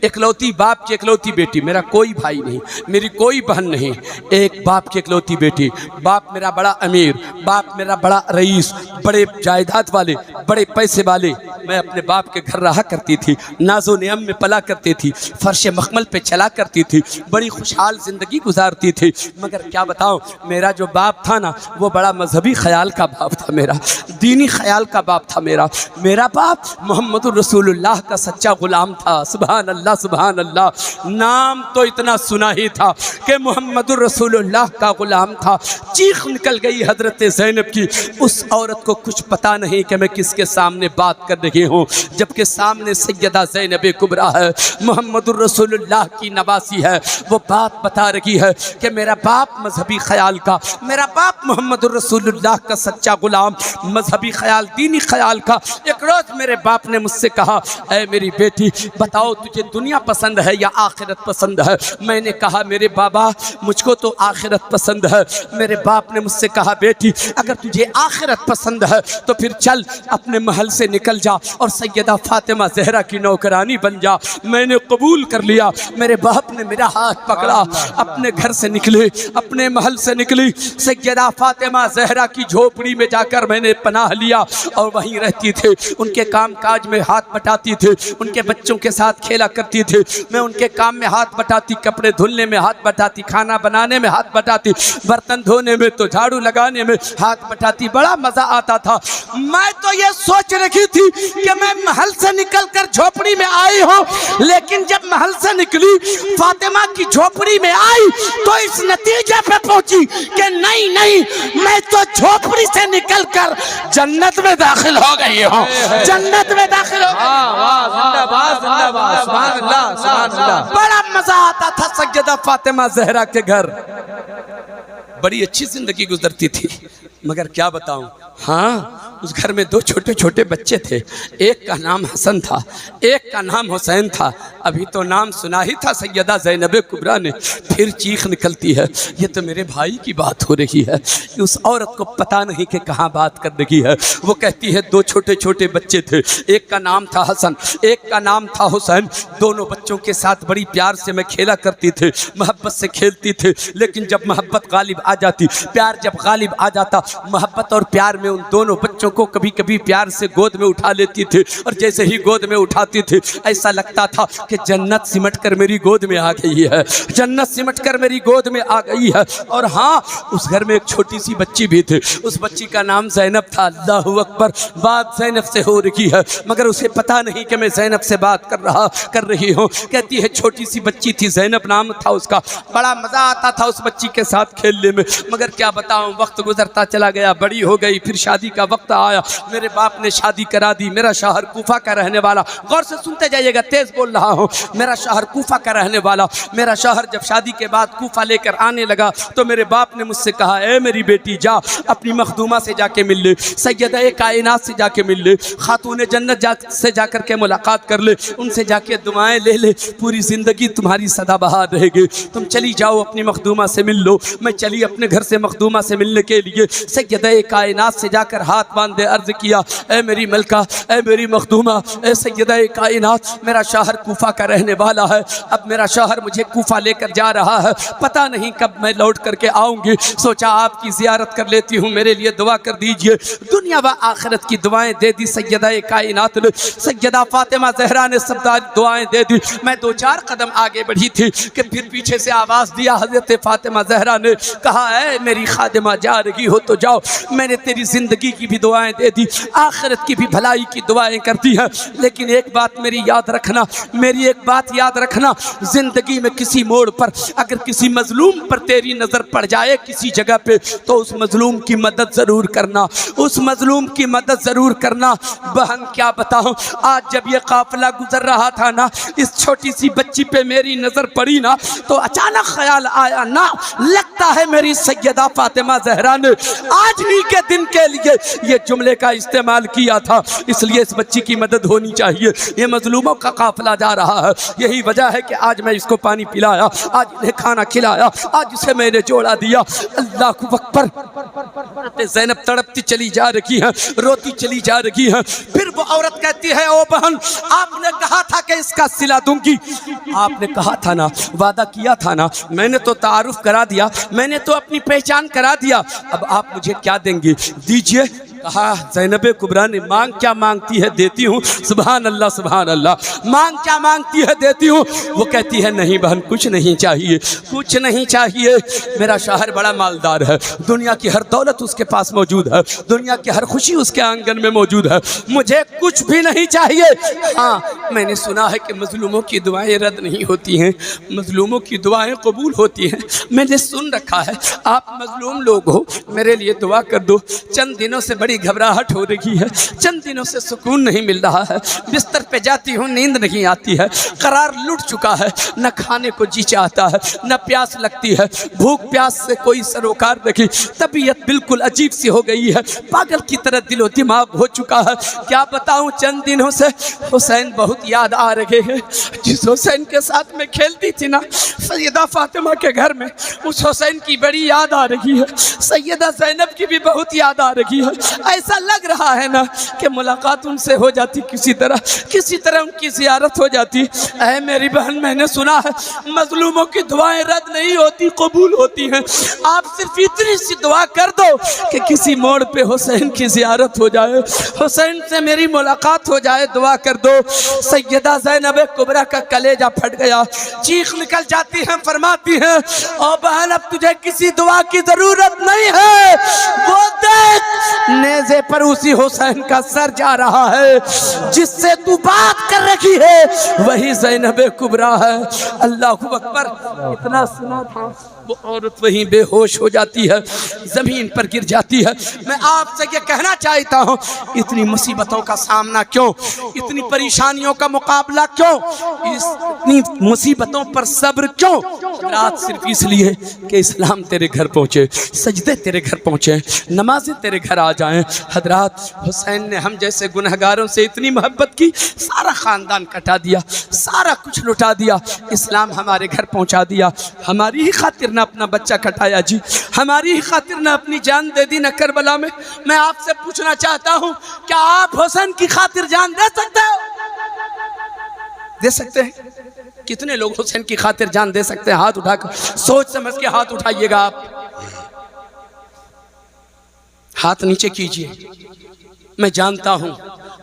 इकलौती बाप की इकलौती बेटी, मेरा कोई भाई नहीं, मेरी कोई बहन नहीं, एक बाप की इकलौती बेटी। बाप मेरा बड़ा अमीर, बाप मेरा बड़ा रईस, बड़े जायदाद वाले, बड़े पैसे वाले। मैं अपने बाप के घर रहा करती थी, नाजो नियम में पला करती थी, फर्श मखमल पे चला करती थी, बड़ी खुशहाल ज़िंदगी गुजारती थी। मगर क्या बताऊं, मेरा जो बाप था ना, वो बड़ा मजहबी ख्याल का बाप था, मेरा दीनी ख्याल का बाप था। मेरा बाप मोहम्मद रसूलुल्लाह का सच्चा गुलाम था। सुभान अल्लाह सुभान अल्लाह। नाम तो इतना सुना ही था कि मोहम्मद रसूलुल्लाह का गुलाम था। चीख निकल गई हजरत ज़ैनब की। उस औरत को कुछ पता नहीं कि मैं किसके सामने बात कर रही हूँ, जबकि सामने सैयदा ज़ैनब कुबरा है, मोहम्मद रसूलुल्लाह की नवासी है। वो बात बता रही है कि मेरा बाप मजहबी ख्याल का, मेरा बाप मोहम्मद रसूलुल्लाह का सच्चा गुलाम, मजहबी ख्याल, दीनी ख्याल का। एक रोज़ मेरे बाप ने मुझसे कहा, ऐ मेरी बेटी बताओ तुझे दुनिया पसंद है या आखिरत पसंद है? मैंने कहा मेरे बाबा मुझको तो आखिरत पसंद है। मेरे बाप ने मुझसे कहा बेटी अगर तुझे आखिरत पसंद है तो फिर चल अपने महल से निकल जा और सैयदा फातिमा ज़हरा की नौकरानी बन जा। मैंने कबूल कर लिया। मेरे बाप ने मेरा हाथ पकड़ा, अपने घर से निकले, अपने महल से निकली, सैयदा फातिमा ज़हरा की झोपड़ी में जाकर मैंने पनाह लिया और वहीं रहती थी। उनके काम काज में हाथ बटाती थी, उनके बच्चों के साथ खेला करती थी। मैं उनके काम में हाथ बटाती, कपड़े धुलने में हाथ बटाती, खाना बनाने में हाथ बटाती, बर्तन धोने में तो झाड़ू लगाने में हाथ बटाती। बड़ा मजा आता था। मैं तो ये सोच रही थी कि मैं महल से निकलकर झोपड़ी में आई हूँ, लेकिन जब महल से निकली फातिमा की झोपड़ी में आई तो इस नतीजे पे पहुंची कि नहीं नहीं, मैं तो झोपड़ी से निकलकर जन्नत में दाखिल हो गई हूँ, जन्नत में दाखिल हो गई। बड़ा मजा आता था सैयदा फातिमा ज़हरा के घर। बड़ी अच्छी जिंदगी गुजरती थी। मगर क्या बताऊं, हाँ उस घर में दो छोटे छोटे बच्चे थे। एक का नाम हसन था, एक का नाम हुसैन था। अभी तो नाम सुना ही था सैयदा ज़ैनब कुबरा ने, फिर चीख निकलती है ये तो मेरे भाई की बात हो रही है। उस औरत को पता नहीं कि कहाँ बात कर रही है। वो कहती है दो छोटे छोटे बच्चे थे, एक का नाम था हसन, एक का नाम था हुसैन। दोनों बच्चों के साथ बड़ी प्यार से मैं खेला करती थी, मोहब्बत से खेलती थी। लेकिन जब मोहब्बत गालिब आ जाती, प्यार जब गालिब आ जाता, मोहब्बत और प्यार में उन दोनों बच्चों को कभी कभी प्यार से गोद में उठा लेती थी। और जैसे ही गोद में उठाती थी ऐसा लगता था कि जन्नत सिमट कर मेरी गोद में आ गई है, जन्नत सिमट कर मेरी गोद में आ गई है। और हाँ उस घर में एक छोटी सी बच्ची भी थी, उस बच्ची का नाम ज़ैनब था। अल्लाहु अकबर, बात ज़ैनब से हो रही है मगर उसे पता नहीं कि मैं ज़ैनब से बात कर रही हूँ। कहती है छोटी सी बच्ची थी, ज़ैनब नाम था उसका। बड़ा मज़ा आता था उस बच्ची के साथ खेलने में। मगर क्या बताऊँ, वक्त गुजरता चला गया, बड़ी हो गई, फिर शादी का वक्त आया। मेरे बाप ने शादी करा दी। मेरा शहर कूफा का रहने वाला, गौर से सुनते जाइएगा, तेज बोल रहा हूँ, मेरा शहर कूफा का रहने वाला। मेरा शहर जब शादी के बाद कूफा लेकर आने लगा तो मेरे बाप ने मुझसे कहा ए मेरी बेटी जा अपनी मखदूमा से जाके मिल ले, सैयदा कायनात से जाके मिल ले, खातून जन्नत से जाकर के मुलाकात कर ले, उनसे जाके दुआएं ले ले, पूरी ज़िंदगी तुम्हारी सदाबहार रहेगी। तुम चली जाओ अपनी मखदूमा से मिल लो। मैं चली अपने घर से मखदूमा से मिलने के लिए। सैयदा कायनात से जाकर हाथ बांधे अर्ज किया ए मेरी मलका, ए मेरी मखदूमा, ए सैयदा कायनात, मेरा शहर कूफा का रहने वाला है। अब मेरा शहर मुझे कूफा लेकर जा रहा है, पता नहीं कब मैं लौट करके आऊँगी। सोचा आपकी ज़ियारत कर लेती हूँ, मेरे लिए दुआ कर दीजिए। दुनिया व आखिरत की दुआएं दे दी सैयदा कायनात ने, सैयदा फातिमा ज़हरा ने सब दुआएं दे दी। मैं दो चार कदम आगे बढ़ी थी कि फिर पीछे से आवाज़ दिया हज़रत फातिमा ज़हरा ने, कहा है मेरी खादिमा जा रही हो तो जाओ, मैंने तेरी ज़िंदगी की भी दुआएं दे दी, आखिरत की भी भलाई की दुआएं करती हैं। लेकिन एक बात मेरी याद रखना, मेरी एक बात याद रखना, ज़िंदगी में किसी मोड़ पर अगर किसी मजलूम पर तेरी नज़र पड़ जाए किसी जगह पे तो उस मजलूम की मदद ज़रूर करना, उस मजलूम की मदद ज़रूर करना। बहन क्या बताऊँ, आज जब ये काफिला गुजर रहा था ना, इस छोटी सी बच्ची पे मेरी नज़र पड़ी ना तो अचानक ख्याल आया ना, लगता है मेरी सैयदा फातिमा ज़हरा ने आज ही के दिन के लिए ये जुमले का इस्तेमाल किया था, इसलिए इस बच्ची की मदद होनी चाहिए। ये मजलूमों का काफिला जा रहा है, यही वजह है कि आज मैं इसको पानी पिलाया, आज इन्हें खाना खिलाया, आज इसे मैंने जोड़ा दिया। अल्लाह को अकबर। ज़ैनब तड़पती चली जा रही है, रोती चली जा रही है। फिर वो औरत कहती है, ओ बहन, आपने कहा था कि इसका सिला दूंगी, आपने कहा था ना, वादा किया था ना, मैंने तो तारुफ करा दिया, मैंने तो अपनी पहचान करा दिया, अब आप मुझे क्या देंगी, दीजिए। कहा ज़ैनब कुबरा ने, मांग क्या मांगती है देती हूँ। सुभान अल्लाह सुभान अल्लाह। मांग क्या मांगती है देती हूँ। वो कहती है नहीं बहन, कुछ नहीं चाहिए, कुछ नहीं चाहिए। मेरा शौहर बड़ा मालदार है, दुनिया की हर दौलत उसके पास मौजूद है, दुनिया की हर खुशी उसके आंगन में मौजूद है, मुझे कुछ भी नहीं चाहिए। हाँ, मैंने सुना है कि मजलूमों की दुआएं रद्द नहीं होती हैं, मजलूमों की दुआएं कबूल होती हैं। मैंने सुन रखा है, आप मजलूम लोग हो, मेरे लिए दुआ कर दो। चंद दिनों से बड़ी घबराहट हो रही है, चंद दिनों से सुकून नहीं मिल रहा है, बिस्तर पे जाती हूँ नींद नहीं आती है, करार लुट चुका है, न खाने को जी चाहता है, न प्यास लगती है, भूख प्यास से कोई सरोकार नहीं, तबीयत बिल्कुल अजीब सी हो गई है, पागल की तरह दिलो दिमाग हो चुका है। क्या बताऊँ, चंद दिनों से हुसैन बहुत याद आ रहे हैं, जिस हुसैन के साथ में खेलती थी ना सैयदा फातिमा के घर में, उस हुसैन की बड़ी याद आ रही है, सैयदा ज़ैनब की भी बहुत याद आ रही है। ऐसा लग रहा है ना कि मुलाकात उनसे हो जाती, किसी तरह उनकी ज़ियारत हो जाती। ऐ मेरी बहन, मैंने सुना है मजलूमों की दुआएं रद्द नहीं होती, कबूल होती हैं। आप सिर्फ इतनी सी दुआ कर दो कि किसी मोड़ पे हुसैन की ज़ियारत हो जाए, हुसैन से मेरी मुलाकात हो जाए, दुआ कर दो। सैयदा ज़ैनब कुबरा का कलेजा फट गया, चीख निकल जाती है, फरमाती है, ओ बहन, अब तुझे किसी दुआ की ज़रूरत नहीं है, वो देख नेज़े पर उसी हुसैन का सर जा रहा है, जिससे तू बात कर रही है वही ज़ैनब कुबरा है। अल्लाह अकबर। इतना सुना था, वो औरत वहीं बेहोश हो जाती है, ज़मीन पर गिर जाती है। मैं आपसे ये कहना चाहता हूँ, इतनी मुसीबतों का सामना क्यों, इतनी परेशानियों का मुकाबला क्यों, इतनी मुसीबतों पर सब्र क्यों? रात सिर्फ इसलिए कि इस्लाम तेरे घर पहुँचे, सजदे तेरे घर पहुँचे, नमाजें तेरे घर आ जाएं। हजरात, हुसैन ने हम जैसे गुनहगारों से इतनी मोहब्बत की, सारा ख़ानदान कटा दिया, सारा कुछ लुटा दिया, इस्लाम हमारे घर पहुँचा दिया। हमारी ही खातिर ना अपना बच्चा कटाया जी, हमारी ही खातिर ना अपनी जान दे दी ना करबला में। मैं आपसे पूछना चाहता हूँ, क्या आप हुसैन की खातिर जान दे सकते हो? दे सकते हैं? कितने लोग हुसैन की खातिर जान दे सकते हैं? हाथ उठाकर सोच समझ के हाथ उठाइएगा। आप हाथ नीचे कीजिए। मैं जानता हूं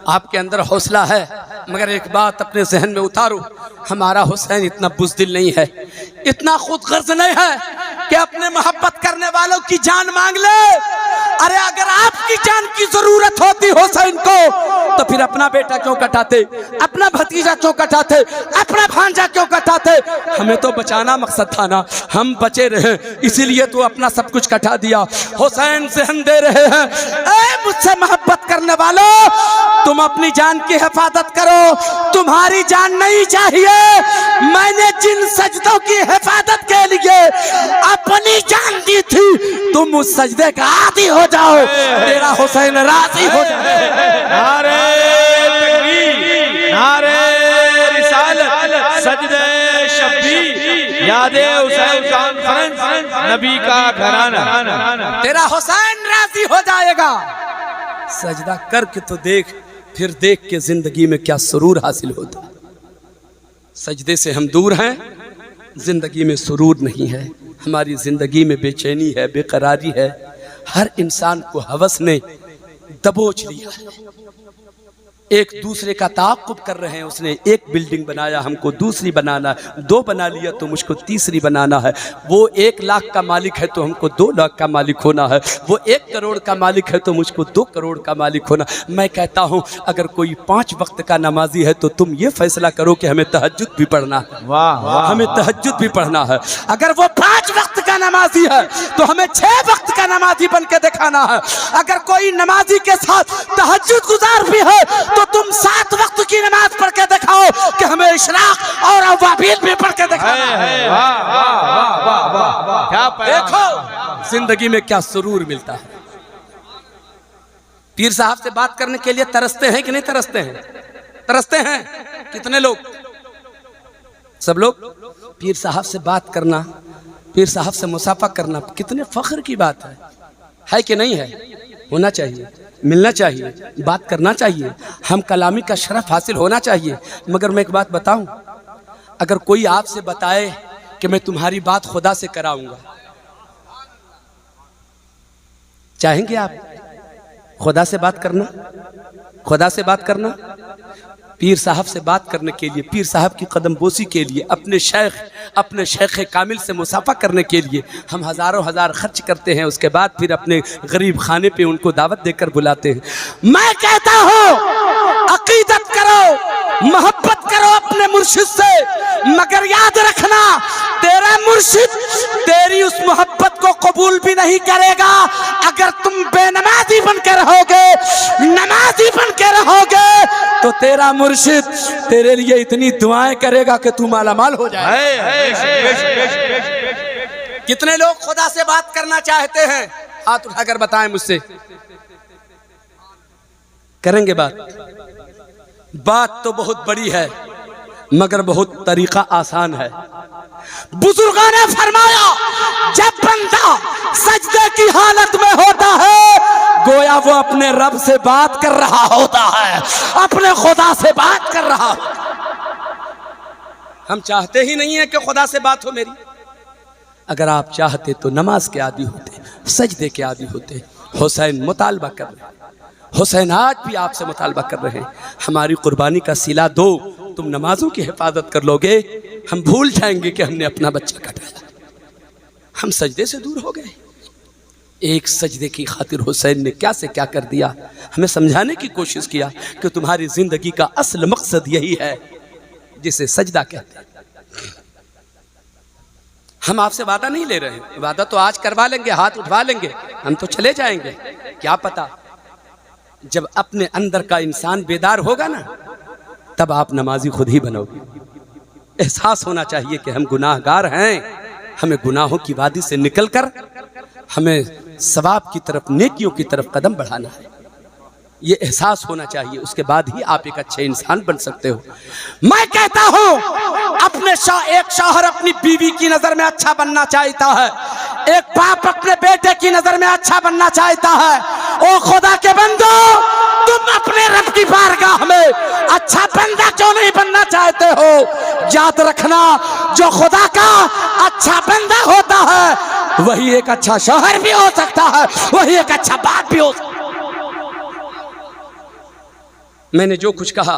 आपके अंदर हौसला है, मगर एक बात अपने जहन में उतारो, हमारा हुसैन इतना बुज़दिल नहीं है, इतना खुदगर्ज नहीं है कि अपने मोहब्बत करने वालों की जान मांग ले। अरे अगर आपकी जान की जरूरत होती हुसैन को, तो फिर अपना बेटा क्यों कटाते, अपना भतीजा क्यों कटाते, अपना भांजा क्यों कटाते? हमें तो बचाना मकसद था ना, हम बचे रहे, इसीलिए तो अपना सब कुछ कटा दिया। हुसैन से हम दे रहे हैं, ऐ मुझसे मोहब्बत करने वालों, तुम अपनी जान की हिफाजत करो, तुम्हारी जान नहीं चाहिए। मैंने जिन सजदों की हिफाजत के लिए अपनी जान दी थी, तुम उस सजदे का आदी हो जाओ, तेरा हुसैन राजी हो जाए। नारे तकबीर, नारे रिसालत, सजदे शब्बीर, यादे हुसैन कॉन्फ्रेंस, नबी का घराना, तेरा हुसैन राजी हो जाएगा। सजदा करके तो देख, फिर देख के जिंदगी में क्या सुरूर हासिल होता। सजदे से हम दूर हैं, जिंदगी में सुरूर नहीं है, हमारी जिंदगी में बेचैनी है, बेकरारी है। हर इंसान को हवस ने दबोच लिया है, एक दूसरे का ताक़ुब कर रहे हैं। उसने एक बिल्डिंग बनाया, हमको दूसरी बनाना, दो बना लिया तो मुझको तीसरी बनाना है। वो 1 लाख का मालिक है तो हमको 2 लाख का मालिक होना है। वो 1 करोड़ का मालिक है तो मुझको 2 करोड़ का मालिक होना। मैं कहता हूँ, अगर कोई 5 वक्त का नमाजी है तो तुम ये फैसला करो कि हमें तहज्जुद भी पढ़ना है। वाह, हमें तहज्जुद भी पढ़ना है। अगर वो 5 वक्त का नमाजी है तो हमें 6 वक्त का नमाजी बन के दिखाना है। अगर कोई नमाजी के साथ तहज्जुद गुजार भी है तो तुम 7 वक्त की नमाज पढ़ के दिखाओ कि हमें इशराक और अवाबील भी पढ़ के दिखाना है। देखो जिंदगी में क्या सुरूर मिलता है। पीर साहब से बात करने के लिए तरसते हैं कि नहीं तरसते हैं? तरसते हैं। कितने लोग? सब लोग। पीर साहब से बात करना, पीर साहब से मुसाफा करना कितने फख्र की बात है कि नहीं है? होना चाहिए, मिलना चाहिए, बात करना चाहिए, हम कलामी का शरफ हासिल होना चाहिए। मगर मैं एक बात बताऊं, अगर कोई आपसे बताए कि मैं तुम्हारी बात खुदा से कराऊंगा, चाहेंगे आप खुदा से बात करना? खुदा से बात करना, पीर साहब से बात करने के लिए, पीर साहब की कदम बोसी के लिए, अपने शेख कामिल से मुसाफा करने के लिए हम हज़ारों हज़ार खर्च करते हैं। उसके बाद फिर अपने गरीब खाने पे उनको दावत देकर बुलाते हैं। मैं कहता हूँ अकीदत करो, मोहब्बत करो अपने मुर्शिद से, मगर याद रखना तेरा मुर्शिद तेरी उस मोहब्बत को कबूल भी नहीं करेगा अगर तुम बेनमाजी बन के रहोगे। नमाजी बन के रहोगे तो तेरा मुर्शिद तेरे लिए इतनी दुआएं करेगा कि तू मालामाल हो जाए। कितने लोग खुदा से बात करना चाहते हैं? हाथ उठाकर बताएं मुझसे। करेंगे बात? बात तो बहुत बड़ी है मगर बहुत तरीका आसान है। बुजुर्गों ने फरमाया जब बंदा सजदे की हालत में होता है गोया वो अपने रब से बात कर रहा होता है, अपने खुदा से बात कर रहा होता है। हम चाहते ही नहीं है कि खुदा से बात हो मेरी। अगर आप चाहते तो नमाज के आदी होते, सजदे के आदी होते। हुसैन मुतालबा कर रहे हैं, हुसैन आज भी आपसे मुतालबा कर रहे हैं, हमारी कुर्बानी का सिला दो, तुम नमाजों की हिफाजत कर लोगे, हम भूल जाएंगे कि हमने अपना बच्चा कटाया। हम सजदे से दूर हो गए। एक सजदे की खातिर हुसैन ने क्या से क्या कर दिया। हमें समझाने की कोशिश किया कि तुम्हारी जिंदगी का असल मकसद यही है जिसे सजदा कहते हैं। हम आपसे वादा नहीं ले रहे हैं, वादा तो आज करवा लेंगे, हाथ उठवा लेंगे, हम तो चले जाएंगे। क्या पता जब अपने अंदर का इंसान बेदार होगा ना तब आप नमाजी खुद ही बनोगे। एहसास होना चाहिए कि हम गुनाहगार हैं, हमें गुनाहों की वादी से निकलकर हमें सवाब की तरफ, नेकियों की तरफ कदम बढ़ाना है। ये एहसास होना चाहिए, उसके बाद ही आप एक अच्छे इंसान बन सकते हो। मैं कहता हूं अपने एक शौहर अपनी बीवी की नजर में अच्छा बनना चाहता है, एक बाप अपने बेटे की नजर में अच्छा बनना चाहता है। ओ खुदा के बंदो, तुम अपने रब की बारगाह में अच्छा बंदा क्यों नहीं बनना चाहते हो? याद रखना जो खुदा का अच्छा बंदा होता है वही एक अच्छा शौहर भी हो सकता है, वही एक अच्छा बाप भी हो सकता है। मैंने जो कुछ कहा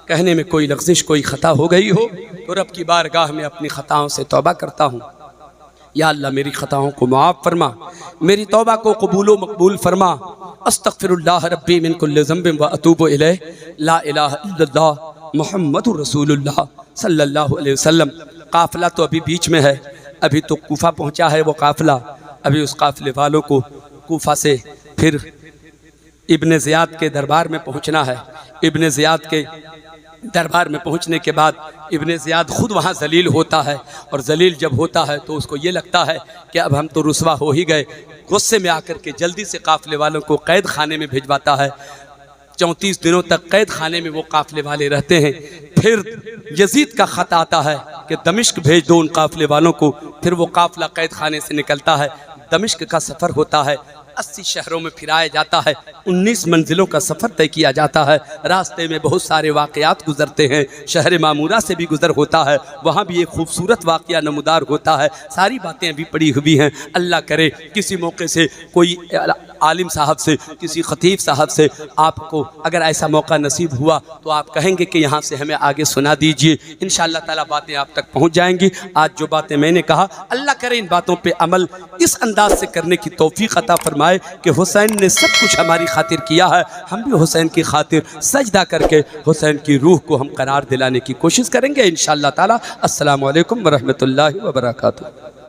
कहने में कोई लफ्ज़िश, कोई खता हो गई हो तो रब की बारगाह में अपनी खताओं से तौबा करता हूँ। या अल्लाह मेरी खताओं को माफ़ फरमा, मेरी तौबा को कबूल व मकबूल फरमा। अस्तग़फिरुल्लाह रब्बी मिन कुल्लि ज़ंबिन व अतूबु इलैह, ला इलाहा इल्लल्लाह मुहम्मदुर रसूलुल्लाह सल्लल्लाहु अलैहि वसल्लम। काफ़िला तो अभी बीच में है, अभी तो कूफा पहुँचा है वो काफ़िला। अभी उस काफ़िले वालों को कूफा से फिर इब्ने ज़ियाद के दरबार में पहुँचना है। इब्ने ज़ियाद के दरबार में पहुँचने के बाद इब्ने ज़ियाद खुद वहाँ जलील होता है, और जलील जब होता है तो उसको ये लगता है कि अब हम तो रुसवा हो ही गए। गुस्से में आकर के जल्दी से काफ़िले वालों को कैद खाने में भिजवाता है। 34 दिनों तक कैद खाने में वो काफ़िले वाले रहते हैं। फिर यजीद का ख़त आता है कि दमिश्क भेज दो उन काफ़िले वालों को। फिर वो काफ़िला कैद खाने से निकलता है, दमिश्क का सफ़र होता है, 80 शहरों में फिराया जाता है, 19 मंजिलों का सफ़र तय किया जाता है। रास्ते में बहुत सारे वाक़यात गुजरते हैं, शहर मामूरा से भी गुजर होता है, वहाँ भी एक खूबसूरत वाक़या नमूदार होता है। सारी बातें अभी पड़ी हुई हैं। अल्लाह करे किसी मौके से कोई आलिम साहब से, किसी खतीब साहब से आपको अगर ऐसा मौका नसीब हुआ तो आप कहेंगे कि यहाँ से हमें आगे सुना दीजिए। इंशाअल्लाह ताला बातें आप तक पहुँच जाएंगी। आज जो बातें मैंने कहा अल्लाह करे इन बातों पर अमल इस अंदाज से करने की तौफीक अता फरमाए कि हुसैन ने सब कुछ हमारी खातिर किया है, हम भी हुसैन की खातिर सजदा करके हुसैन की रूह को हम करार दिलाने की कोशिश करेंगे इंशाअल्लाह ताला। अस्सलामु अलैकुम व रहमतुल्लाहि व बरकातुहू।